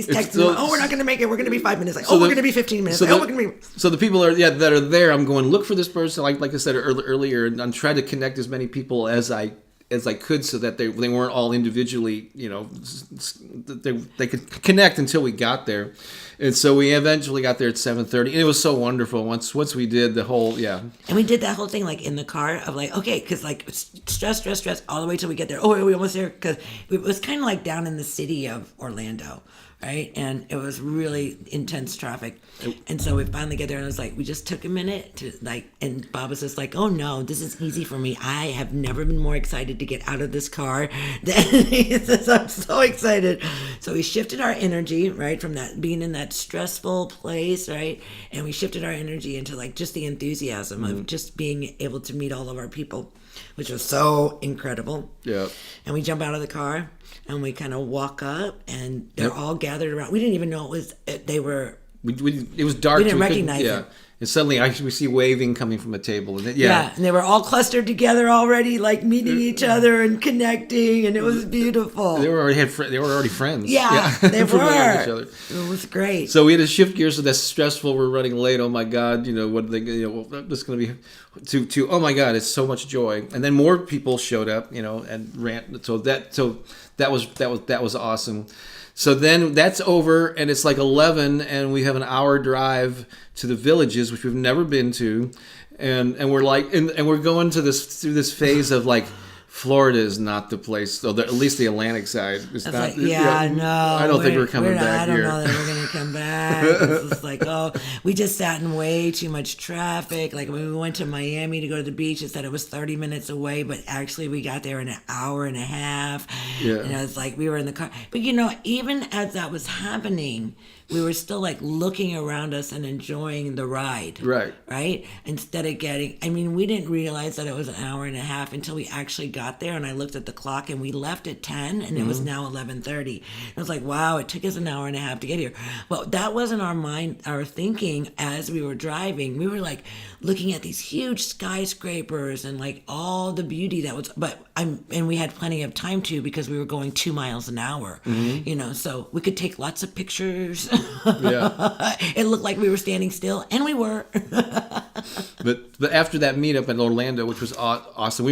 texting me, we're not going to make it. We're going to be 5 minutes. Like, we're going to be 15 minutes. We're going to be. So the people that are there, I'm going, look for this person. Like I said earlier, and I'm trying to connect as many people as I could, so that they weren't all individually, they could connect until we got there. And so we eventually got there at 7:30, and it was so wonderful once we did the whole, And we did that whole thing like in the car of like, okay, because like stress all the way till we get there. Oh, we almost there, because it was kind of like down in the city of Orlando, right? And it was really intense traffic. And so we finally get there, and it was like, we just took a minute to like, and Bob was just like, oh no, this is easy for me. I have never been more excited to get out of this car. He says, I'm so excited. So we shifted our energy, right, from that being in that stressful place, right? And we shifted our energy into like just the enthusiasm of just being able to meet all of our people, which was so incredible. Yeah. And we jump out of the car and we kind of walk up, and they're all gathered around. We didn't even know it was dark. We didn't recognize it. And suddenly we see waving coming from a table. And and they were all clustered together already, like meeting each other and connecting, and it was beautiful. They were already friends. Yeah, they were. Each other. It was great. So we had to shift gears, so that's stressful. We're running late. Oh my God, what are they? This going to be to oh my God, it's so much joy. And then more people showed up, and ran. So that was awesome. So then that's over, and it's like 11, and we have an hour drive to the villages, which we've never been to, and we're like, and we're going through this phase of like, Florida is not the place, though. At least the Atlantic side is not. Like, no, I don't think we're coming back here. I don't know that we're going to come back. It's just like, we just sat in way too much traffic. Like when we went to Miami to go to the beach, it said it was 30 minutes away, but actually we got there in an hour and a half. Yeah. And it was like we were in the car. But even as that was happening, we were still like looking around us and enjoying the ride. Right? Instead of we didn't realize that it was an hour and a half until we actually got there, and I looked at the clock and we left at 10 and it was now 11:30. I was like, wow, it took us an hour and a half to get here. Well, that wasn't our thinking as we were driving. We were like looking at these huge skyscrapers and like all the beauty that was, and we had plenty of time to, because we were going 2 miles an hour, so we could take lots of pictures. Yeah. It looked like we were standing still, and we were. But after that meetup in Orlando, which was awesome,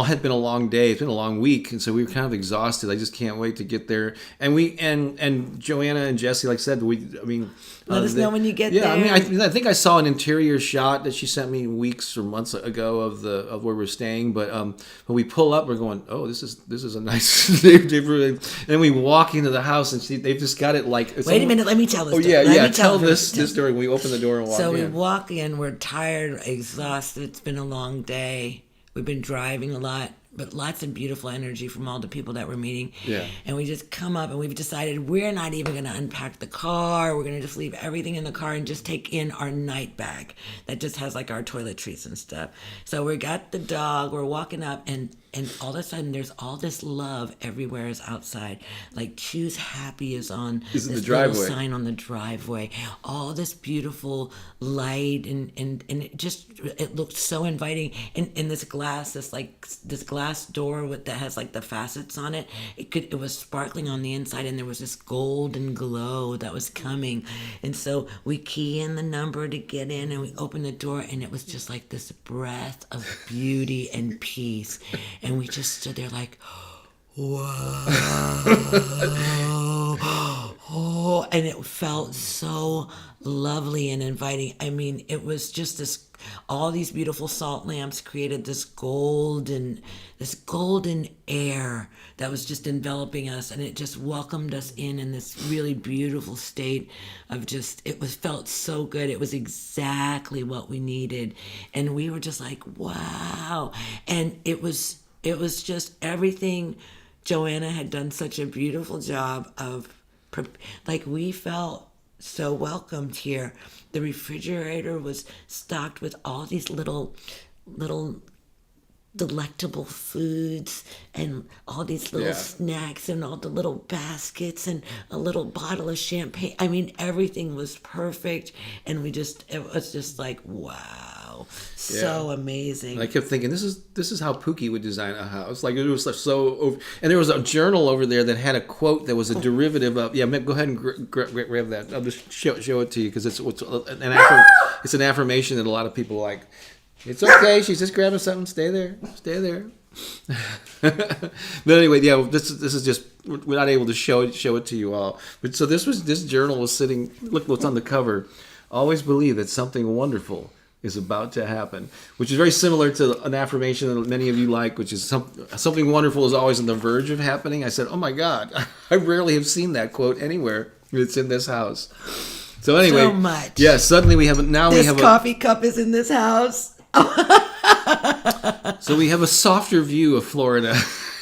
had been a long day. It's been a long week, and so we were kind of exhausted. I just can't wait to get there. And and Joanna and Jesse, like I said, let us know when you get there. Yeah, I think I saw an interior shot that she sent me weeks or months ago of where we're staying. But when we pull up, we're going, oh, this is a nice. And then we walk into the house, and they've just got it like. Wait a minute, let me tell this. Oh yeah. Tell this story. We open the door and walk in. So we walk in. We're tired, exhausted. It's been a long day. We've been driving a lot, but lots of beautiful energy from all the people that we're meeting. Yeah. And we just come up, and we've decided we're not even going to unpack the car. We're going to just leave everything in the car and just take in our night bag that just has like our toiletries and stuff. So we got the dog. We're walking up, and all of a sudden there's all this love everywhere is outside. Like Choose Happy is on this little sign on the driveway. All this beautiful light, and it looked so inviting. And this glass door that has like the facets on it. It was sparkling on the inside, and there was this golden glow that was coming. And so we key in the number to get in, and we open the door, and it was just like this breath of beauty and peace. And we just stood there like, wow. Oh, and it felt so lovely and inviting. It was just all these beautiful salt lamps created this golden air that was just enveloping us, and it just welcomed us in this really beautiful state of felt so good. It was exactly what we needed, and we were just like, wow. And it was just everything. Joanna had done such a beautiful job of, we felt so welcomed here. The refrigerator was stocked with all these little delectable foods and all these little snacks and all the little baskets and a little bottle of champagne. Everything was perfect, and it was just like, wow, so amazing. And I kept thinking, this is how Pooki would design a house. Like, it was so, and there was a journal over there that had a quote that was a derivative of. Yeah, go ahead and grab that. I'll just show it to you, because it's an affirmation that a lot of people like. It's okay. She's just grabbing something. Stay there. But anyway, yeah. This is just, we're not able to show it to you all. But so this journal was sitting. Look what's on the cover. Always believe that something wonderful is about to happen, which is very similar to an affirmation that many of you like, which is something wonderful is always on the verge of happening. I said, oh my God, I rarely have seen that quote anywhere. It's in this house. So anyway, so much. Yeah. Suddenly we have this coffee cup is in this house. So we have a softer view of Florida.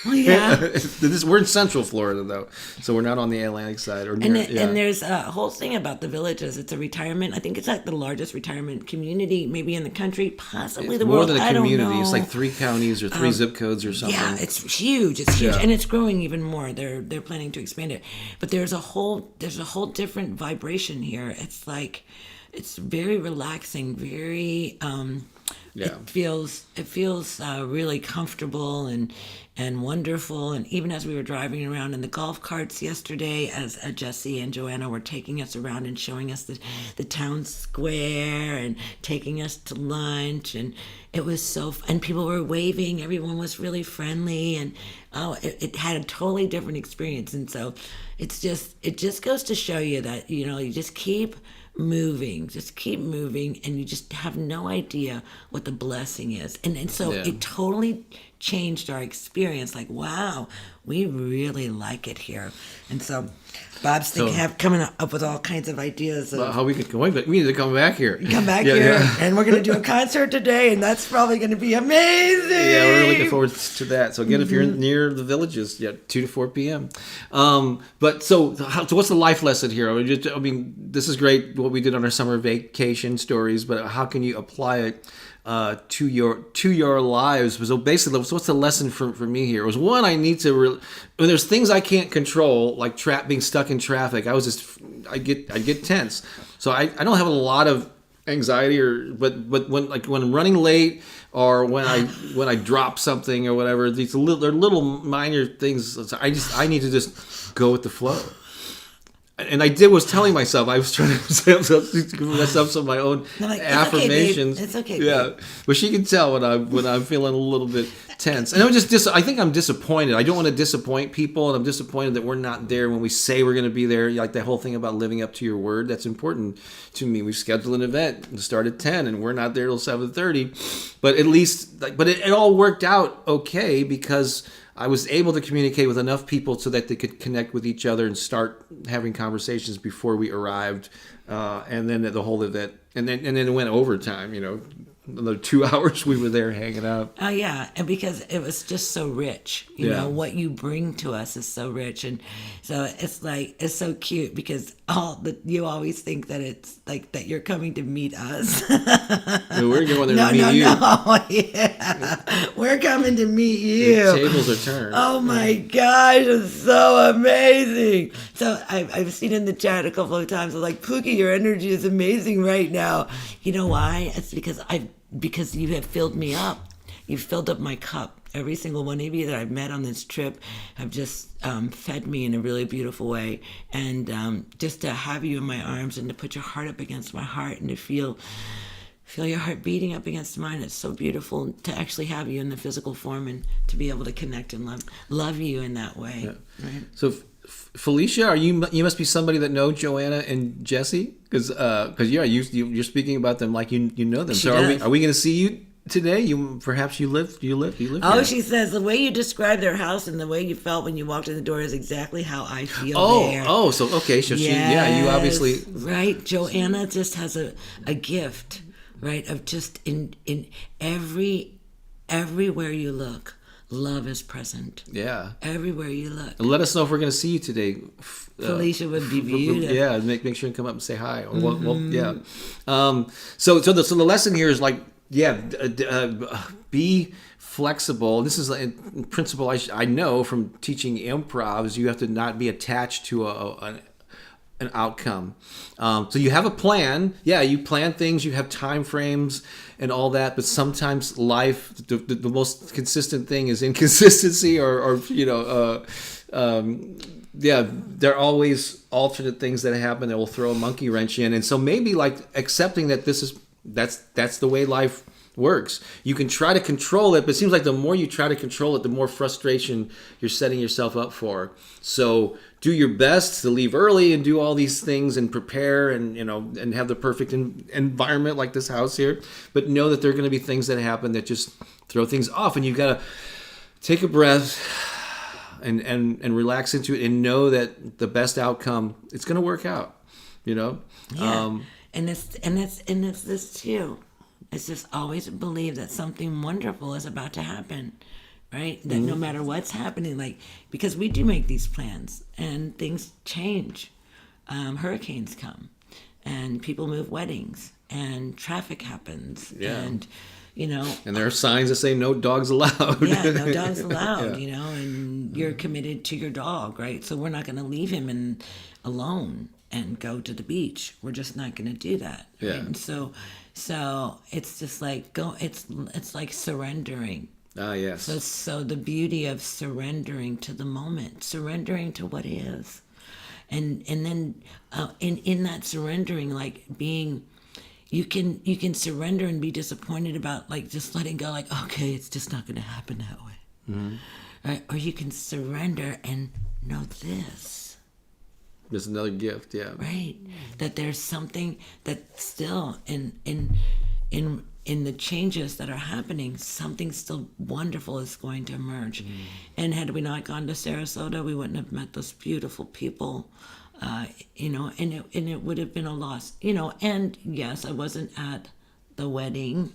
Well, yeah. We're in Central Florida, though, so we're not on the Atlantic side. And there's a whole thing about the villages. It's a retirement. I think it's like the largest retirement community, maybe in the country, possibly the world. More than a community. I don't know. It's like 3 counties or 3 zip codes or something. Yeah, it's huge. It's huge, and it's growing even more. They're planning to expand it, but there's a whole different vibration here. It's like, it's very relaxing, very. It feels really comfortable and wonderful. And even as we were driving around in the golf carts yesterday, as Jesse and Joanna were taking us around and showing us the town square and taking us to lunch, and it was and people were waving. Everyone was really friendly, and it had a totally different experience. And so it just goes to show you that, you just keep moving, and you just have no idea what the blessing is. And so it totally changed our experience. Like, wow, we really like it here. And so Bob's coming up with all kinds of ideas of how we could go, but we need to come back here. Come back here, and we're going to do a concert today, and that's probably going to be amazing. Yeah, we're really looking forward to that. So again, if you're near the Villages, 2 to 4 p.m. But so what's the life lesson here? I mean, this is great what we did on our summer vacation stories, but how can you apply it to your lives? So basically, what's the lesson for me here? It was one, I need to when there's things I can't control, like being stuck in traffic. I get tense. So I don't have a lot of anxiety, but when I'm running late, or when I drop something or whatever, they're little minor things. I need to just go with the flow. And I was telling myself, I was trying to mess up some of my own affirmations. It's okay, yeah, but she can tell when I'm feeling a little bit tense. And I think I'm disappointed. I don't want to disappoint people, and I'm disappointed that we're not there when we say we're going to be there. Like the whole thing about living up to your word, that's important to me. We've scheduled an event to start at 10, and we're not there till 7:30. But at least, it all worked out okay because I was able to communicate with enough people so that they could connect with each other and start having conversations before we arrived, and then the whole event, and then it went overtime. Another 2 hours we were there hanging out. Oh yeah, and because it was just so rich, you know what you bring to us is so rich, and so it's so cute because you always think that it's like that you're coming to meet us. We're going there to meet you. We're coming to meet you. The tables are turned. Oh my gosh, it's so amazing. So I've seen in the chat a couple of times, I'm like, Pooki, your energy is amazing right now. You know why? It's because you have filled me up. You've filled up my cup. Every single one of you that I've met on this trip have just fed me in a really beautiful way. And just to have you in my arms and to put your heart up against my heart and to feel your heart beating up against mine, it's so beautiful to actually have you in the physical form and to be able to connect and love you in that way. Yeah. Right? So Felicia, you must be somebody that knows Joanna and Jesse, because you're speaking about them like you know them. So are we going to see you today? You live Oh, here. she says the way you described their house and the way you felt when you walked in the door is exactly how I feel there. So okay, so yes, you obviously right. Joanna just has a gift, right, of just in everywhere you look. Love is present. Yeah. Everywhere you look. And let us know if we're going to see you today. Felicia would be beautiful. Yeah, make sure and come up and say hi. So the lesson here is be flexible. This is a principle I know from teaching improv, is you have to not be attached to an outcome. So you have a plan. Yeah, you plan things. You have time frames and all that. But sometimes life, the most consistent thing is inconsistency, there are always alternate things that happen that will throw a monkey wrench in. And so maybe accepting that that's the way life works. You can try to control it, but it seems like the more you try to control it, the more frustration you're setting yourself up for. So do your best to leave early and do all these things and prepare and have the perfect environment like this house here. But know that there are going to be things that happen that just throw things off, and you've got to take a breath and relax into it and know that the best outcome, it's going to work out. Yeah. And it's this too. It's just always believe that something wonderful is about to happen, right? That no matter what's happening, because we do make these plans and things change. Hurricanes come and people move weddings and traffic happens. Yeah. And Yeah, no dogs allowed, and you're committed to your dog, right? So we're not going to leave him alone and go to the beach. We're just not going to do that. Right? Yeah. And so it's just it's like surrendering. Ah, yes. So the beauty of surrendering to the moment, surrendering to what is. And then in that surrendering, being, you can surrender and be disappointed about just letting go, okay, it's just not going to happen that way. Mm-hmm. Right? Or you can surrender and know this. There's another gift, yeah. Right. That there's something that still in in the changes that are happening, something still wonderful is going to emerge. And had we not gone to Sarasota, we wouldn't have met those beautiful people, and it would have been a loss, And yes, I wasn't at the wedding,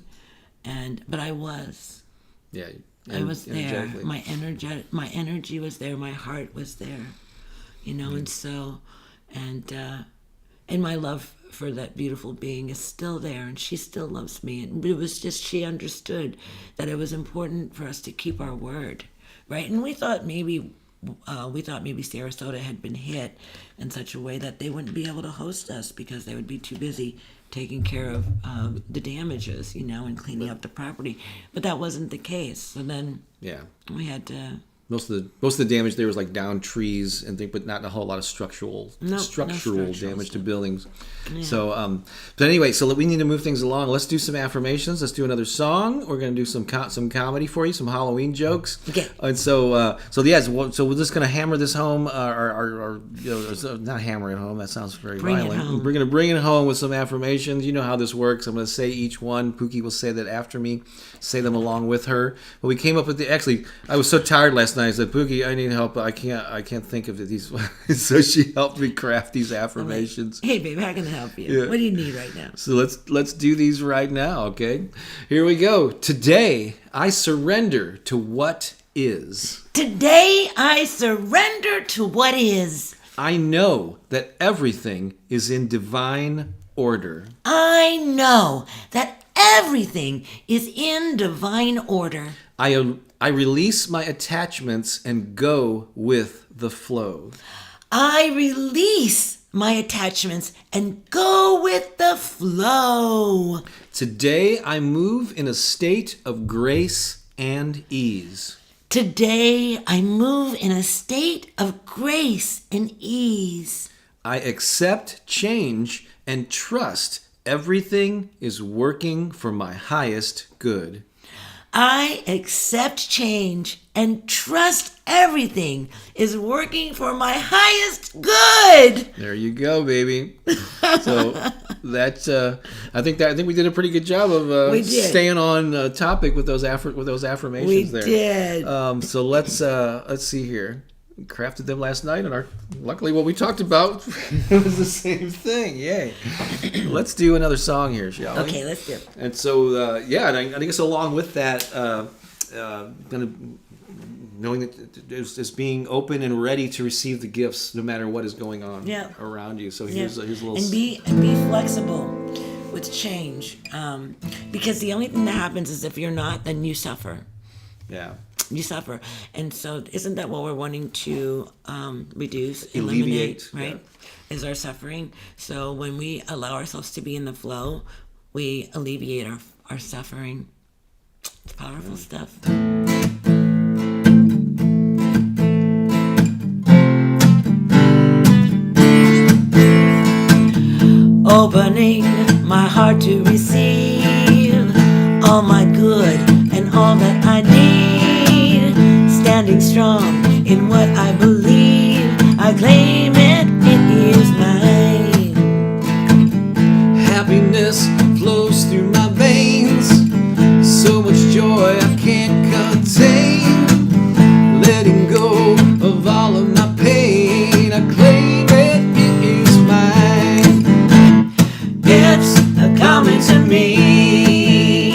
but I was. Yeah, I was there. My energy was there. My heart was there, and so, and my love for that beautiful being is still there, and she still loves me. And it was just, she understood that it was important for us to keep our word, right? And we thought maybe Sarasota had been hit in such a way that they wouldn't be able to host us because they would be too busy taking care of the damages, and cleaning up the property. But that wasn't the case. So then we had to... Most of the damage there was like down trees and things, but not a whole lot of structural damage to buildings. Yeah. So, but anyway, so we need to move things along. Let's do some affirmations. Let's do another song. We're going to do some comedy for you, some Halloween jokes. Okay. And so we're just going to hammer this home, or not hammer it home. That sounds very violent. We're going to bring it home with some affirmations. You know how this works. I'm going to say each one. Pooki will say that after me. Say them along with her. But we came up with I was so tired last night. I said, Pooki, I need help. I can't think of these. So she helped me craft these affirmations. Hey, babe, how can I help you? Yeah. What do you need right now? So let's do these right now, okay? Here we go. Today, I surrender to what is. Today, I surrender to what is. I know that everything is in divine order. I know that everything is in divine order. I release my attachments and go with the flow. I release my attachments and go with the flow. Today I move in a state of grace and ease. Today I move in a state of grace and ease. I accept change and trust everything is working for my highest good. I accept change and trust everything is working for my highest good. There you go, baby. So that's I think we did a pretty good job of staying on topic with those affirmations there. We did. So let's see here. We crafted them last night, and luckily what we talked about was the same thing. Yay! Let's do another song here, shall we? Okay, let's do it. And so, and I guess along with that, knowing that is being open and ready to receive the gifts, no matter what is going on around you. So here's a little. And be flexible with change, because the only thing that happens is if you're not, then you suffer. Yeah. You suffer. And so isn't that what we're wanting to reduce, alleviate, right? Yeah. Is our suffering. So when we allow ourselves to be in the flow, we alleviate our suffering. It's powerful stuff. Opening my heart to receive all my good and all that I need. Standing strong in what I believe, I claim it is mine. Happiness flows through my veins, so much joy I can't contain. Letting go of all of my pain, I claim it is mine. It's coming to me.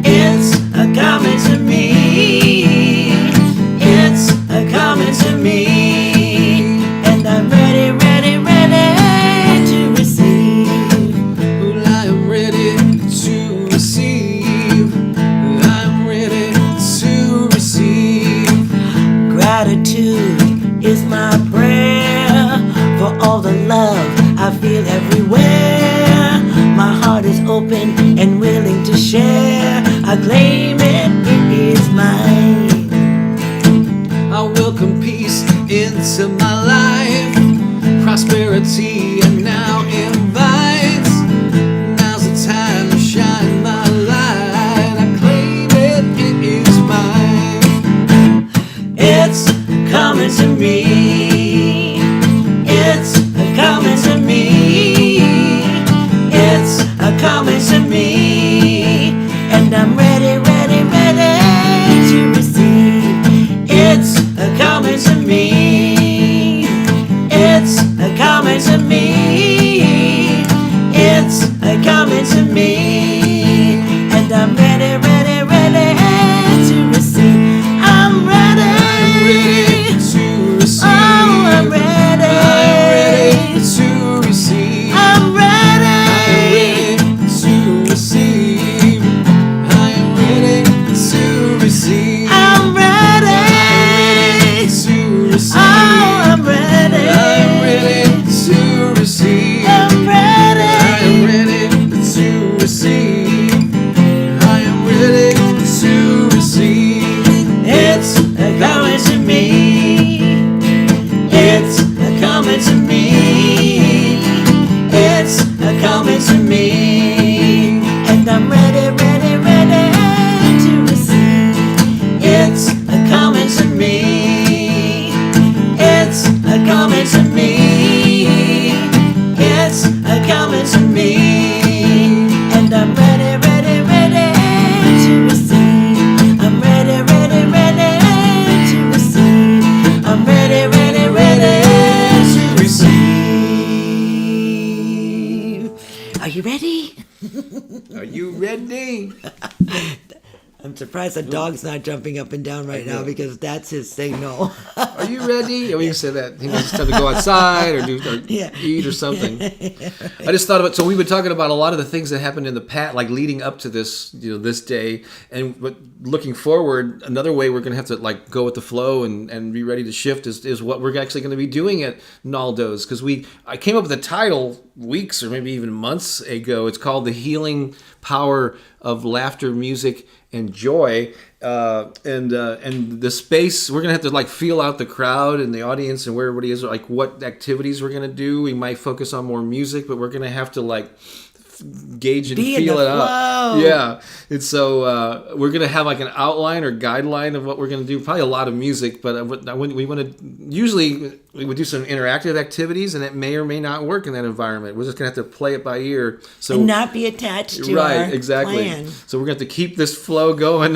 It's coming to me. It's coming to me, and I'm ready to receive. Well, I am ready to receive. I'm ready to receive. Gratitude is my prayer for all the love I feel everywhere. My heart is open and willing to share. I claim it is mine. I welcome peace into my life. Prosperity and now invites. Now's the time to shine my light. I claim it is mine. It's coming to me. It's coming to me. It's coming to me. receive. I am ready to receive. It's coming to me. It's coming to me. It's coming to me. And I'm ready, ready, ready to receive. It's coming to me. It's coming to me. It's coming to me. And I'm ready, ready, ready to receive. I'm ready, ready, ready to receive. I'm ready, ready, ready to receive. Are you ready? Are you ready? I'm surprised the dog's not jumping up and down right now because that's his signal. Are you ready? And we can say that. He knows it's time to go outside or Yeah. eat or something. I just thought about, so we've been talking about a lot of the things that happened in the past, like leading up to this, this day. But looking forward, another way we're going to have to like go with the flow and be ready to shift is what we're actually going to be doing at Naldo's. Because I came up with a title weeks or maybe even months ago. It's called The Healing Power of Laughter, Music, and Joy. And the space, we're gonna have to like feel out the crowd and the audience and where everybody is, like what activities we're gonna do. We might focus on more music, but we're gonna have to like gauge and feel it out. Yeah. And so we're gonna have like an outline or guideline of what we're gonna do. Probably a lot of music, but we want to usually we would do some interactive activities, and it may or may not work in that environment. We're just gonna have to play it by ear, so and not be attached to our plan. So we're gonna have to keep this flow going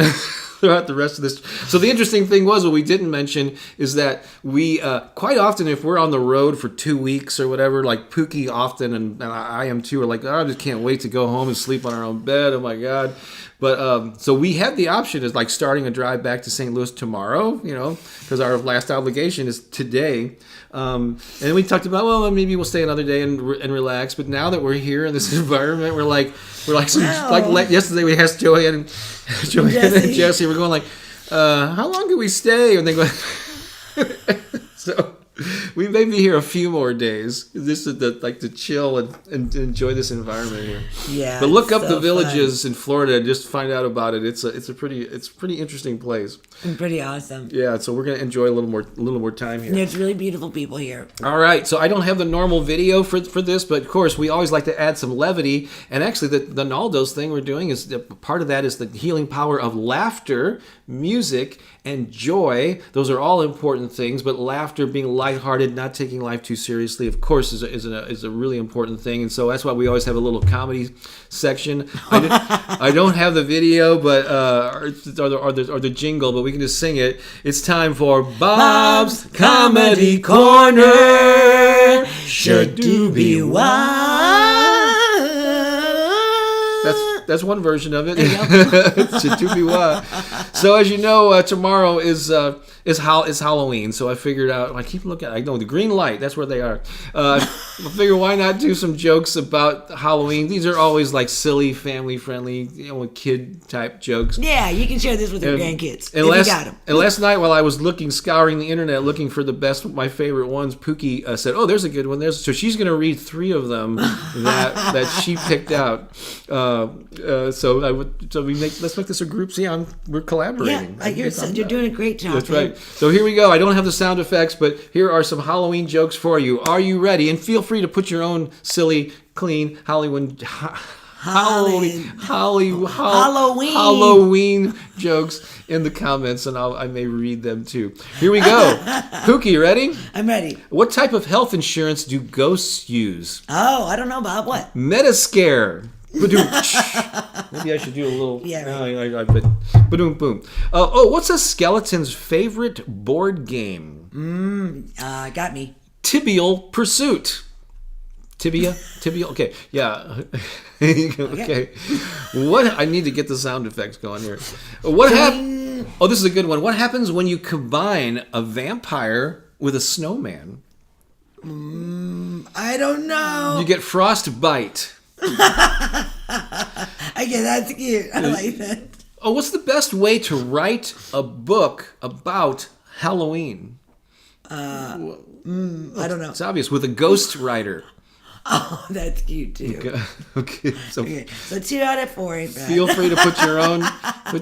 throughout the rest of this. So the interesting thing was, what we didn't mention is that we quite often, if we're on the road for 2 weeks or whatever, like Pooki often, and I am too, are like, oh, I just can't wait to go home and sleep on our own bed. Oh my God. But so we had the option of like starting a drive back to St. Louis tomorrow, because our last obligation is today. And we talked about, well, maybe we'll stay another day and relax. But now that we're here in this environment, we're like yesterday we asked Joanne and Jesse, we're going like, how long can we stay? And they go, so we may be here a few more days. This is to chill and enjoy this environment here. Yeah. But look up the villages in Florida and just find out about it. It's a pretty interesting place. And pretty awesome. Yeah. So we're gonna enjoy a little more time here. There's really beautiful people here. All right. So I don't have the normal video for this, but of course we always like to add some levity. And actually, the Naldo's thing we're doing is part of that is the healing power of laughter, music, and joy. Those are all important things, but laughter, being lighthearted, not taking life too seriously, of course, is a really important thing. And so that's why we always have a little comedy section. I don't have the video, but or the jingle, but we can just sing it. It's time for Bob's Comedy Corner. Sure do be wild. That's one version of it. Should do be wild. So as you know, tomorrow is Halloween. So I figured out. I keep looking. I know the green light. That's where they are. I figure why not do some jokes about Halloween? These are always like silly, family friendly, kid type jokes. Yeah, you can share this with your grandkids if you got them. And last night, while I was scouring the internet, looking for my favorite ones, Pooki said, "Oh, there's a good one." So she's going to read 3 of them that she picked out. Let's make this a group. See, we're collaborating. Yeah, you're doing a great job. That's right. So here we go. I don't have the sound effects, but here are some Halloween jokes for you. Are you ready? And feel free to put your own silly, clean Halloween jokes in the comments, and I may read them too. Here we go. Pooki, you ready? I'm ready. What type of health insurance do ghosts use? Oh, I don't know, Bob. What? Metascare. Maybe I should do a little. Yeah. Right. Boom, boom. What's a skeleton's favorite board game? Got me. Tibial Pursuit. Tibial. Okay, yeah. Okay. What? I need to get the sound effects going here. What happened? Oh, this is a good one. What happens when you combine a vampire with a snowman? I don't know. You get frostbite. Okay, that's cute. I like that. Oh, what's the best way to write a book about Halloween? I don't know. It's obvious. With a ghost writer. Oh, that's cute too. Okay. So Okay, so 2 out of 4 ain't bad. feel free to put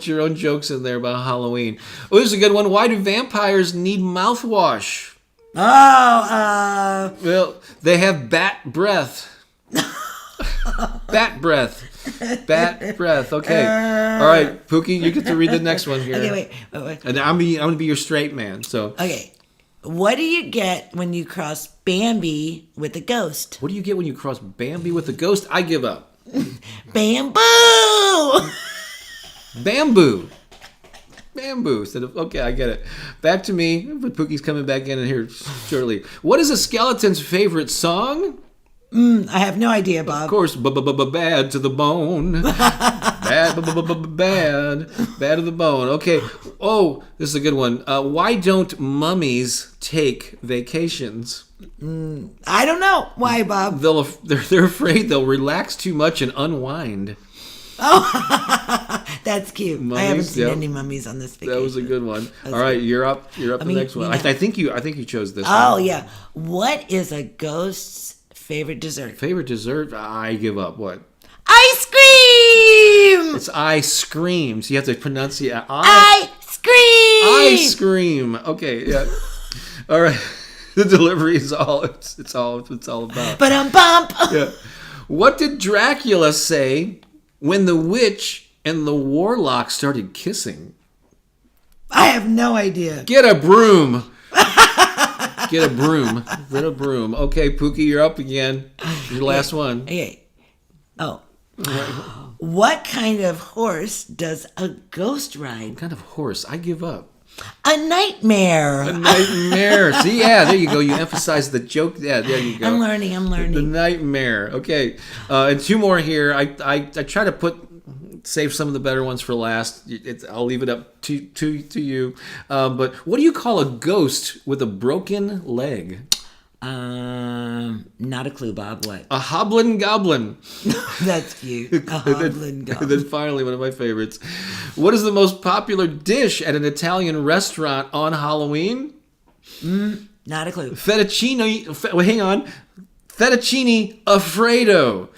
your own jokes in there about Halloween. Oh, this is a good one. Why do vampires need mouthwash? Oh, Well, they have bat breath. Bat breath. Bat breath. Okay. All right, Pookie, you get to read the next one here. okay, wait. And I'm gonna be your straight man. So, Okay, what do you get when you cross Bambi with a ghost? what do you get when you cross Bambi with a ghost? I give up. Bamboo! Bamboo. Bamboo. Instead of, okay, I get it. Back to me. But Pookie's coming back in here shortly. What is a skeleton's favorite song? I have no idea, Bob. Of course, bad to the bone. Bad to the bone. Okay. Oh, this is a good one. Why don't mummies take vacations? I don't know. Why, Bob? They're afraid they'll relax too much and unwind. Oh, that's cute. Mummies, I haven't seen yep. any mummies on this vacation. That was a good one. All right, you're up. The next one. I think you chose this one. Oh, yeah. What is a ghost's favorite dessert? Favorite dessert? I give up. What? Ice cream! It's ice cream. So you have to pronounce it. Ice cream! Ice cream. Okay, yeah. All right. The delivery is all it's all about. But bump. Yeah. What did Dracula say when the witch and the warlock started kissing? I have no idea. Get a broom. Get a broom. Get a broom. Okay, Pookie, you're up again. Your last one. Okay. Oh. What kind of horse does a ghost ride? What kind of horse? I give up. A nightmare. A nightmare. See, yeah, there you go. You emphasize the joke. Yeah, there you go. I'm learning. The nightmare. Okay, and 2 more here. I try to save some of the better ones for last. I'll leave it up to you. But what do you call a ghost with a broken leg? Not a clue, Bob. What? A hoblin goblin. That's cute. A hoblin goblin. And then finally, one of my favorites. What is the most popular dish at an Italian restaurant on Halloween? Not a clue. Fettuccine. Wait, hang on. Fettuccine Alfredo.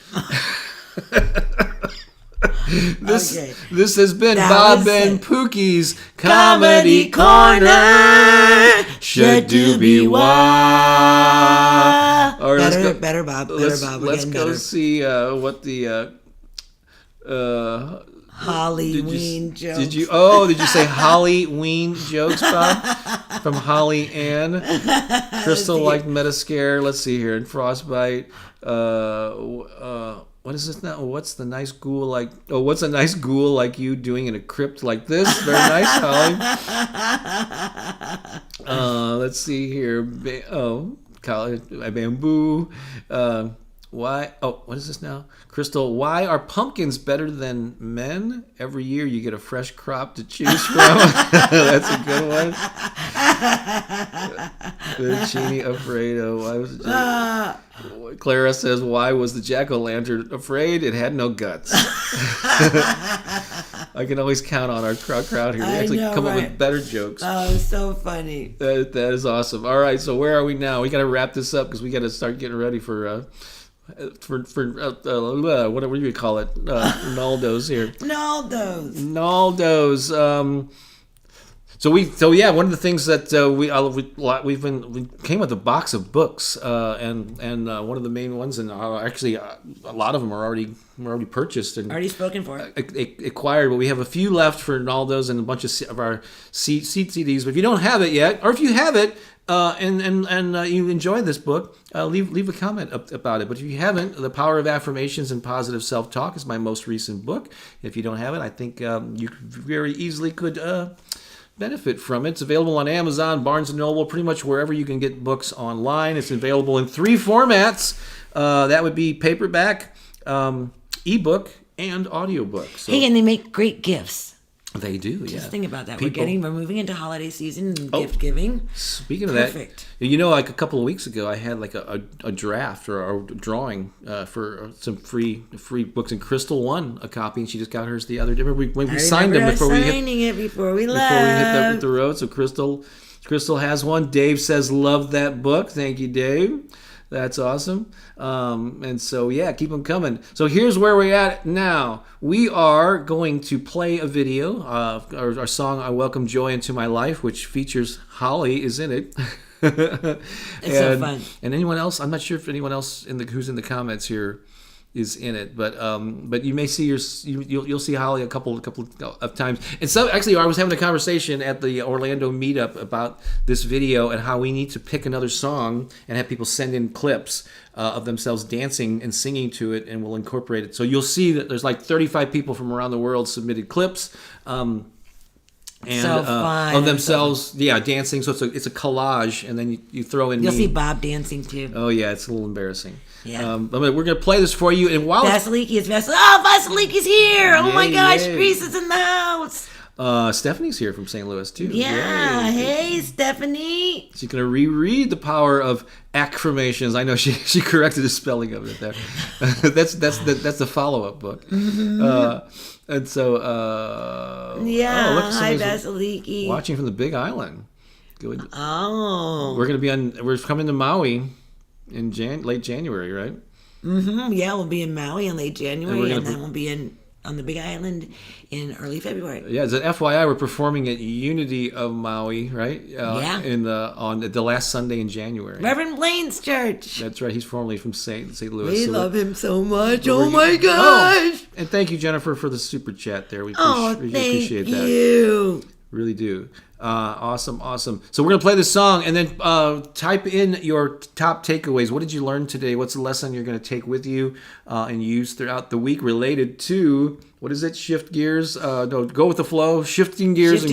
This has been Bob and Pookie's Comedy Corner. Shadoobie-wah. All right, better, Bob. Let's go see what the Halloween jokes. Did you say Halloween jokes, Bob? From Holly Ann. Crystal liked Metascare. Let's see here. And Frostbite. What is this now? What's the nice ghoul like? Oh, what's a nice ghoul like you doing in a crypt like this? Very nice, Holly. Let's see here. Bamboo. Why? Oh, what is this now? Crystal, why are pumpkins better than men? Every year you get a fresh crop to choose from. That's a good one. Fettuccine Alfredo. Why was it? Clara says, why was the jack-o'-lantern afraid? It had no guts. I can always count on our crowd here. We actually come up with better jokes. Oh, so funny. That is awesome. All right, so where are we now? We got to wrap this up because we got to start getting ready for what do you call it? Naldos here. Naldos. So one of the things that we came with a box of books, and one of the main ones, and actually a lot of them are already purchased and already spoken for, acquired. But we have a few left for Naldos and a bunch of our seat CDs. But if you don't have it yet, or if you have it, and you enjoy this book, leave a comment about it. But if you haven't, The Power of Affirmations and Positive Self-Talk is my most recent book. If you don't have it, I think you very easily could benefit from it. It's available on Amazon, Barnes & Noble, pretty much wherever you can get books online. It's available in 3 formats. That would be paperback, ebook, and audiobook. So, hey, and they make great gifts. They do, yeah. Just think about that. We're moving into holiday season and gift giving. Speaking of Perfect. that, like a couple of weeks ago, I had like a draft or a drawing for some free books, and Crystal won a copy, and she just got hers the other day. When we signed them before we hit the road. So Crystal has one. Dave says, love that book. Thank you, Dave. That's awesome. And so, yeah, keep them coming. So here's where we're at now. We are going to play a video. Our song, I Welcome Joy Into My Life, which features Holly is in it. It's so fun. And anyone else? I'm not sure if anyone else who's in the comments here is in it, but you may see you'll see Holly a couple of times. And so actually, I was having a conversation at the Orlando meetup about this video and how we need to pick another song and have people send in clips of themselves dancing and singing to it, and we'll incorporate it. So you'll see that there's like 35 people from around the world submitted clips. And So fun. of themselves, dancing. So it's a collage, and then you throw in. You'll see Bob dancing too. Oh yeah, it's a little embarrassing. Yeah. But we're gonna play this for you, and while Vasiliki is Vasiliki's here! Oh my Yay, gosh, yay. Greece is in the house. Stephanie's here from St. Louis too. Yeah. Yay. Hey, Stephanie. She's gonna reread the power of affirmations. I know she corrected the spelling of it there. that's the follow-up book. And so Hi Vasiliki. watching from the Big Island. Good. Oh. We're coming to Maui in late January, right? Yeah, we'll be in Maui in late January, and then we'll be on the Big Island in early February. Yeah, as an FYI, we're performing at Unity of Maui, right? Yeah. On the last Sunday in January. Reverend Blaine's church. That's right. He's formerly from St. Louis. We So love him so much. Oh my gosh. and thank you, Jennifer, for the super chat there. We Oh, really thank appreciate that. you. Really do. Awesome. So we're going to play this song, and then type in your top takeaways. What did you learn today? What's the lesson you're going to take with you and use throughout the week related to, what is it? Shift gears? Go with the flow. Shifting gears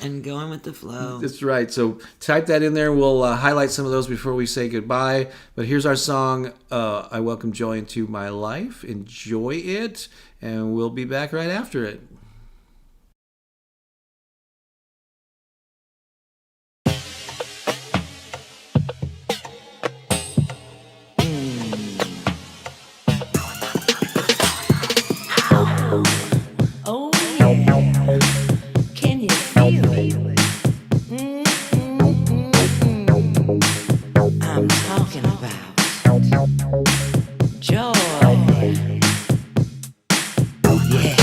and going with the flow. That's right. So type that in there. We'll highlight some of those before we say goodbye. But here's our song, I Welcome Joy Into My Life. Enjoy it, and we'll be back right after it. Oh yeah. Can you feel it? I'm talking about joy. Yeah.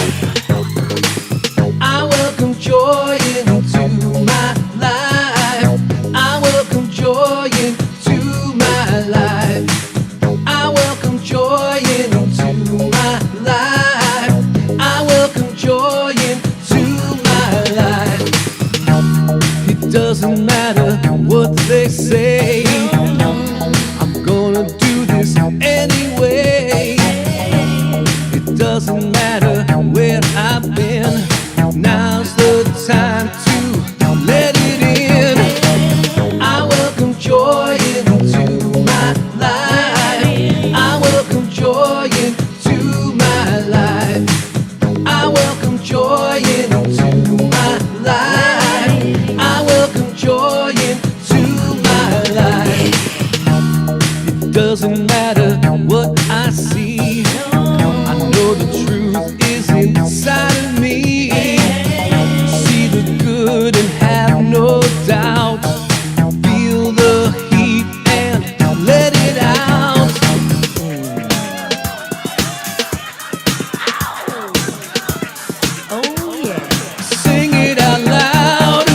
I welcome joy into my life. I welcome joy into my life. I welcome joy into my life. I welcome joy into my life. It doesn't matter what they say, I'm gonna do this anyway. It doesn't matter where I've been, now's the time to let it in. I welcome joy into my life. I welcome joy into my life. I welcome joy into my life. I welcome joy into my life. It doesn't matter what I see, I know the truth is inside of me. See the good and have no doubt. Feel the heat and let it out. Oh yeah. Sing it out loud.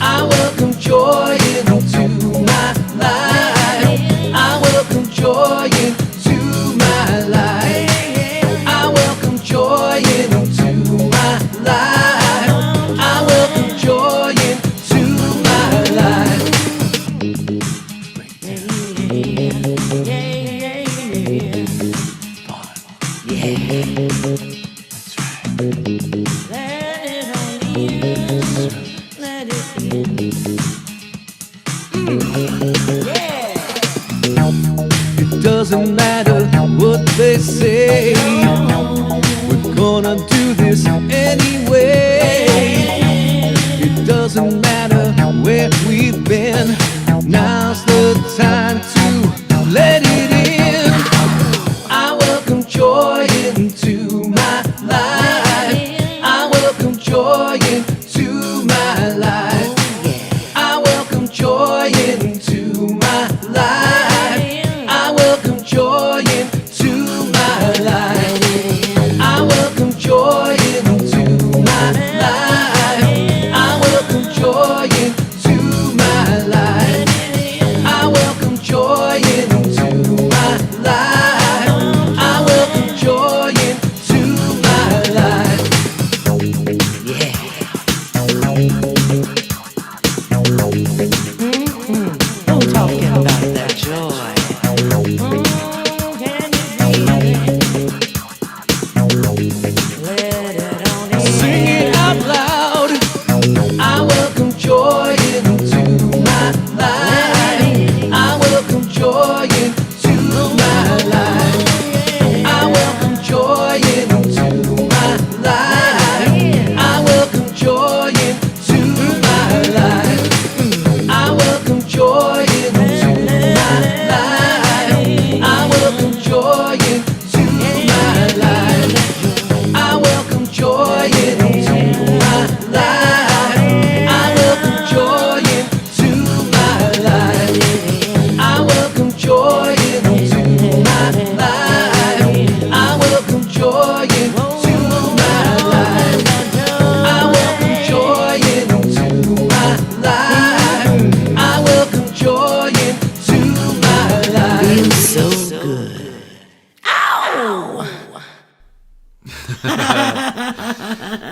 I welcome joy into my life. I welcome joy into my life. I welcome joy into my life. I welcome joy into my life. It doesn't matter what they say, we're gonna do this anyway. It doesn't matter where we've been, now's the time to let it in. I welcome joy into my life. I welcome joy into my life. I welcome joy into my life.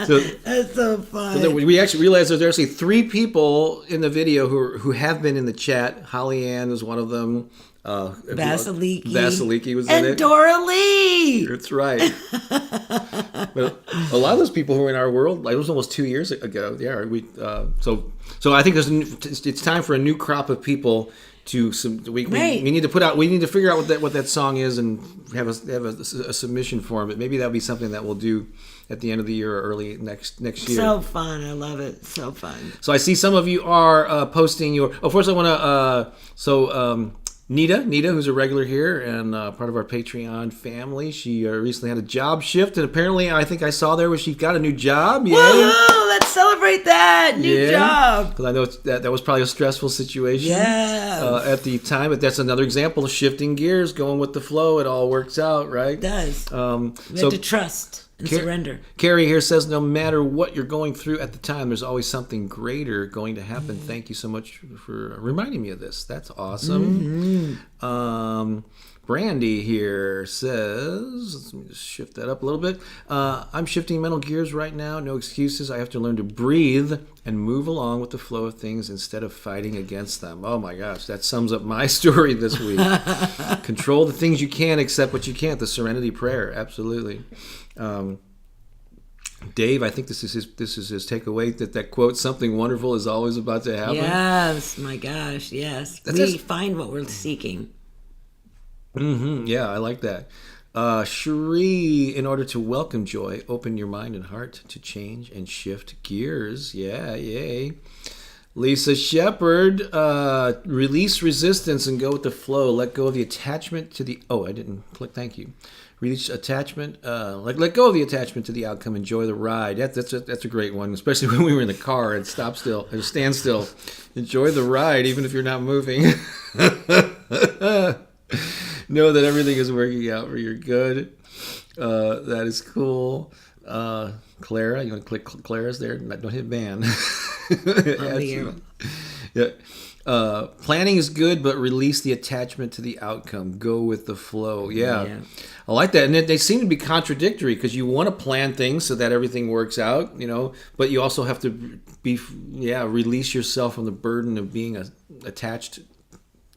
So, That's so fun. so we actually realized there's actually 3 people in the video who have been in the chat. Holly Ann was one of them. Vasiliki was in it. And Dora Lee. That's right. But a lot of those people who are in our world, like it was almost 2 years ago. Yeah, so I think it's time for a new crop of people we need to put out. We need to figure out what that song is and have a submission for it. But maybe that'll be something that we'll do at the end of the year or early next year. So fun. I love it. So fun. So I see some of you are posting your. Oh, first I want to. Nita, who's a regular here and part of our Patreon family, she recently had a job shift, and apparently I think I saw there where she got a new job. Yay! Woohoo! Let's celebrate that new job. Because I know that was probably a stressful situation at the time, but that's another example of shifting gears, going with the flow. It all works out, right? It does. We have to trust and surrender. Carrie here says, no matter what you're going through at the time, there's always something greater going to happen. Thank you so much for reminding me of this. That's awesome. Brandy here says, let me just shift that up a little bit. I'm shifting mental gears right now. No excuses. I have to learn to breathe and move along with the flow of things instead of fighting against them. Oh my gosh, that sums up my story this week. Control the things you can, accept what you can't. The Serenity Prayer. Absolutely. Dave, I think this is his takeaway, that quote, something wonderful is always about to happen. Yes, my gosh, yes. We find what we're seeking. Yeah, I like that. Cherie, in order to welcome joy, open your mind and heart to change and shift gears. Yeah, yay. Lisa Shepard, release resistance and go with the flow. Let go of the attachment to the... Oh, I didn't click. Thank you. Release attachment. Let go of the attachment to the outcome. Enjoy the ride. That's a great one, especially when we were in the car and stand still. Enjoy the ride, even if you're not moving. Know that everything is working out for your good. That is cool. Clara, you want to click Clara's there? Don't hit ban. Yeah. Planning is good, but release the attachment to the outcome. Go with the flow. Yeah. I like that. And they seem to be contradictory because you want to plan things so that everything works out, but you also have to release yourself from the burden of being attached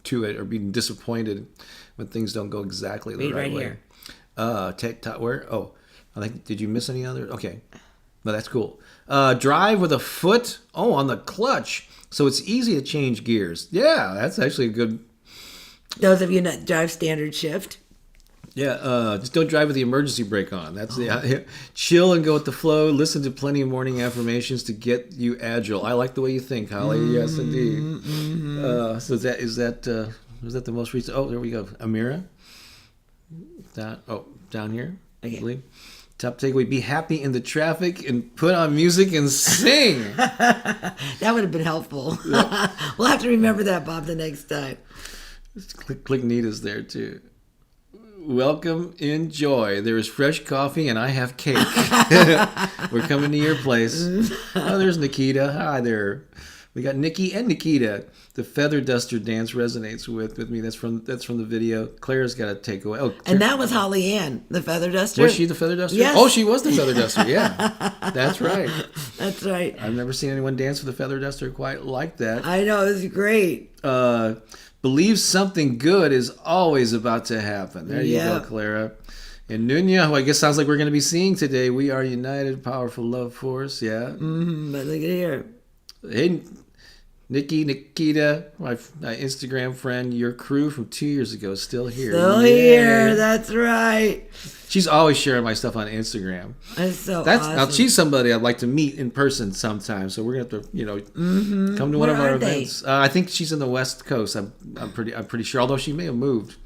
to it or being disappointed when things don't go exactly the right way. Here. Where? Oh, did you miss any other? Okay. No, that's cool. Drive with a foot. Oh, on the clutch. So it's easy to change gears. Yeah, that's actually a good... Those of you that drive standard shift. Yeah, just don't drive with the emergency brake on. That's chill and go with the flow. Listen to plenty of morning affirmations to get you agile. I like the way you think, Holly. Yes, indeed. Mm-hmm. So is that the most recent? Oh, there we go. Amira. Down here. Okay. Top takeaway: be happy in the traffic and put on music and sing. That would have been helpful. Yeah. We'll have to remember that, Bob, the next time. Click Nita's there too. Welcome, enjoy. There is fresh coffee and I have cake. We're coming to your place. Oh, there's Nikita. Hi there. We got Nikki and Nikita. The feather duster dance resonates with me. That's from the video. Claire's got a takeaway. Oh, and that was Holly Ann, the feather duster. Was she the feather duster? Yes. Oh, she was the feather duster. Yeah, that's right. That's right. I've never seen anyone dance with a feather duster quite like that. I know, it was great. Believe something good is always about to happen. There you go, Clara. And Nunya, who I guess sounds like we're going to be seeing today. We are united, powerful love force. Yeah. Mm-hmm. But look at here. Hey, Nikita, my Instagram friend, your crew from 2 years ago is still here. Here, that's right. She's always sharing my stuff on Instagram. That's awesome. Now she's somebody I'd like to meet in person sometime. So we're gonna have to, come to one of our events. I think she's in the West Coast. I'm pretty sure. Although she may have moved.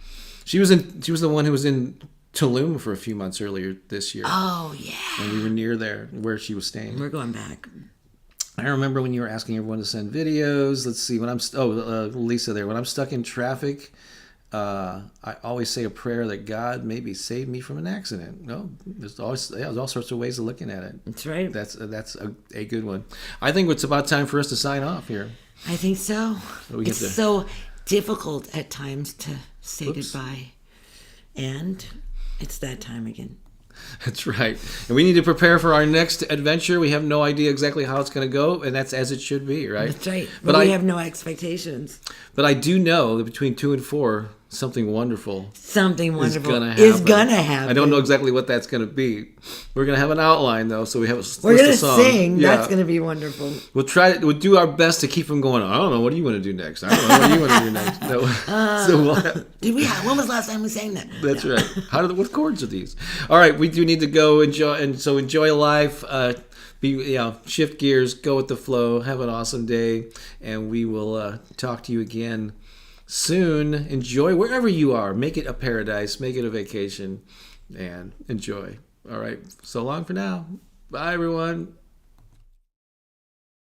She was the one who was in Tulum for a few months earlier this year. Oh yeah. And we were near there where she was staying. We're going back. I remember when you were asking everyone to send videos. Let's see. Lisa there. When I'm stuck in traffic, I always say a prayer that God maybe save me from an accident. No, there's all sorts of ways of looking at it. That's right. That's a good one. I think it's about time for us to sign off here. I think so. It's so difficult at times to say goodbye, and it's that time again. That's right. And we need to prepare for our next adventure. We have no idea exactly how it's going to go, and that's as it should be, right? That's right. But we have no expectations. But I do know that between 2 and 4, something wonderful is gonna happen. I don't know exactly what that's going to be. We're going to have an outline, though, so we have a We're going to sing. Yeah. That's going to be wonderful. We'll do our best to keep them going. I don't know. What do you want to do next? I don't know. What do you want to do next? No. When was the last time we sang that? That's right. What chords are these? All right, we do need to go enjoy life. Shift gears, go with the flow, have an awesome day, and we will talk to you again soon. Enjoy wherever you are. Make it a paradise, make it a vacation, and enjoy. All right, so long for now. Bye, everyone.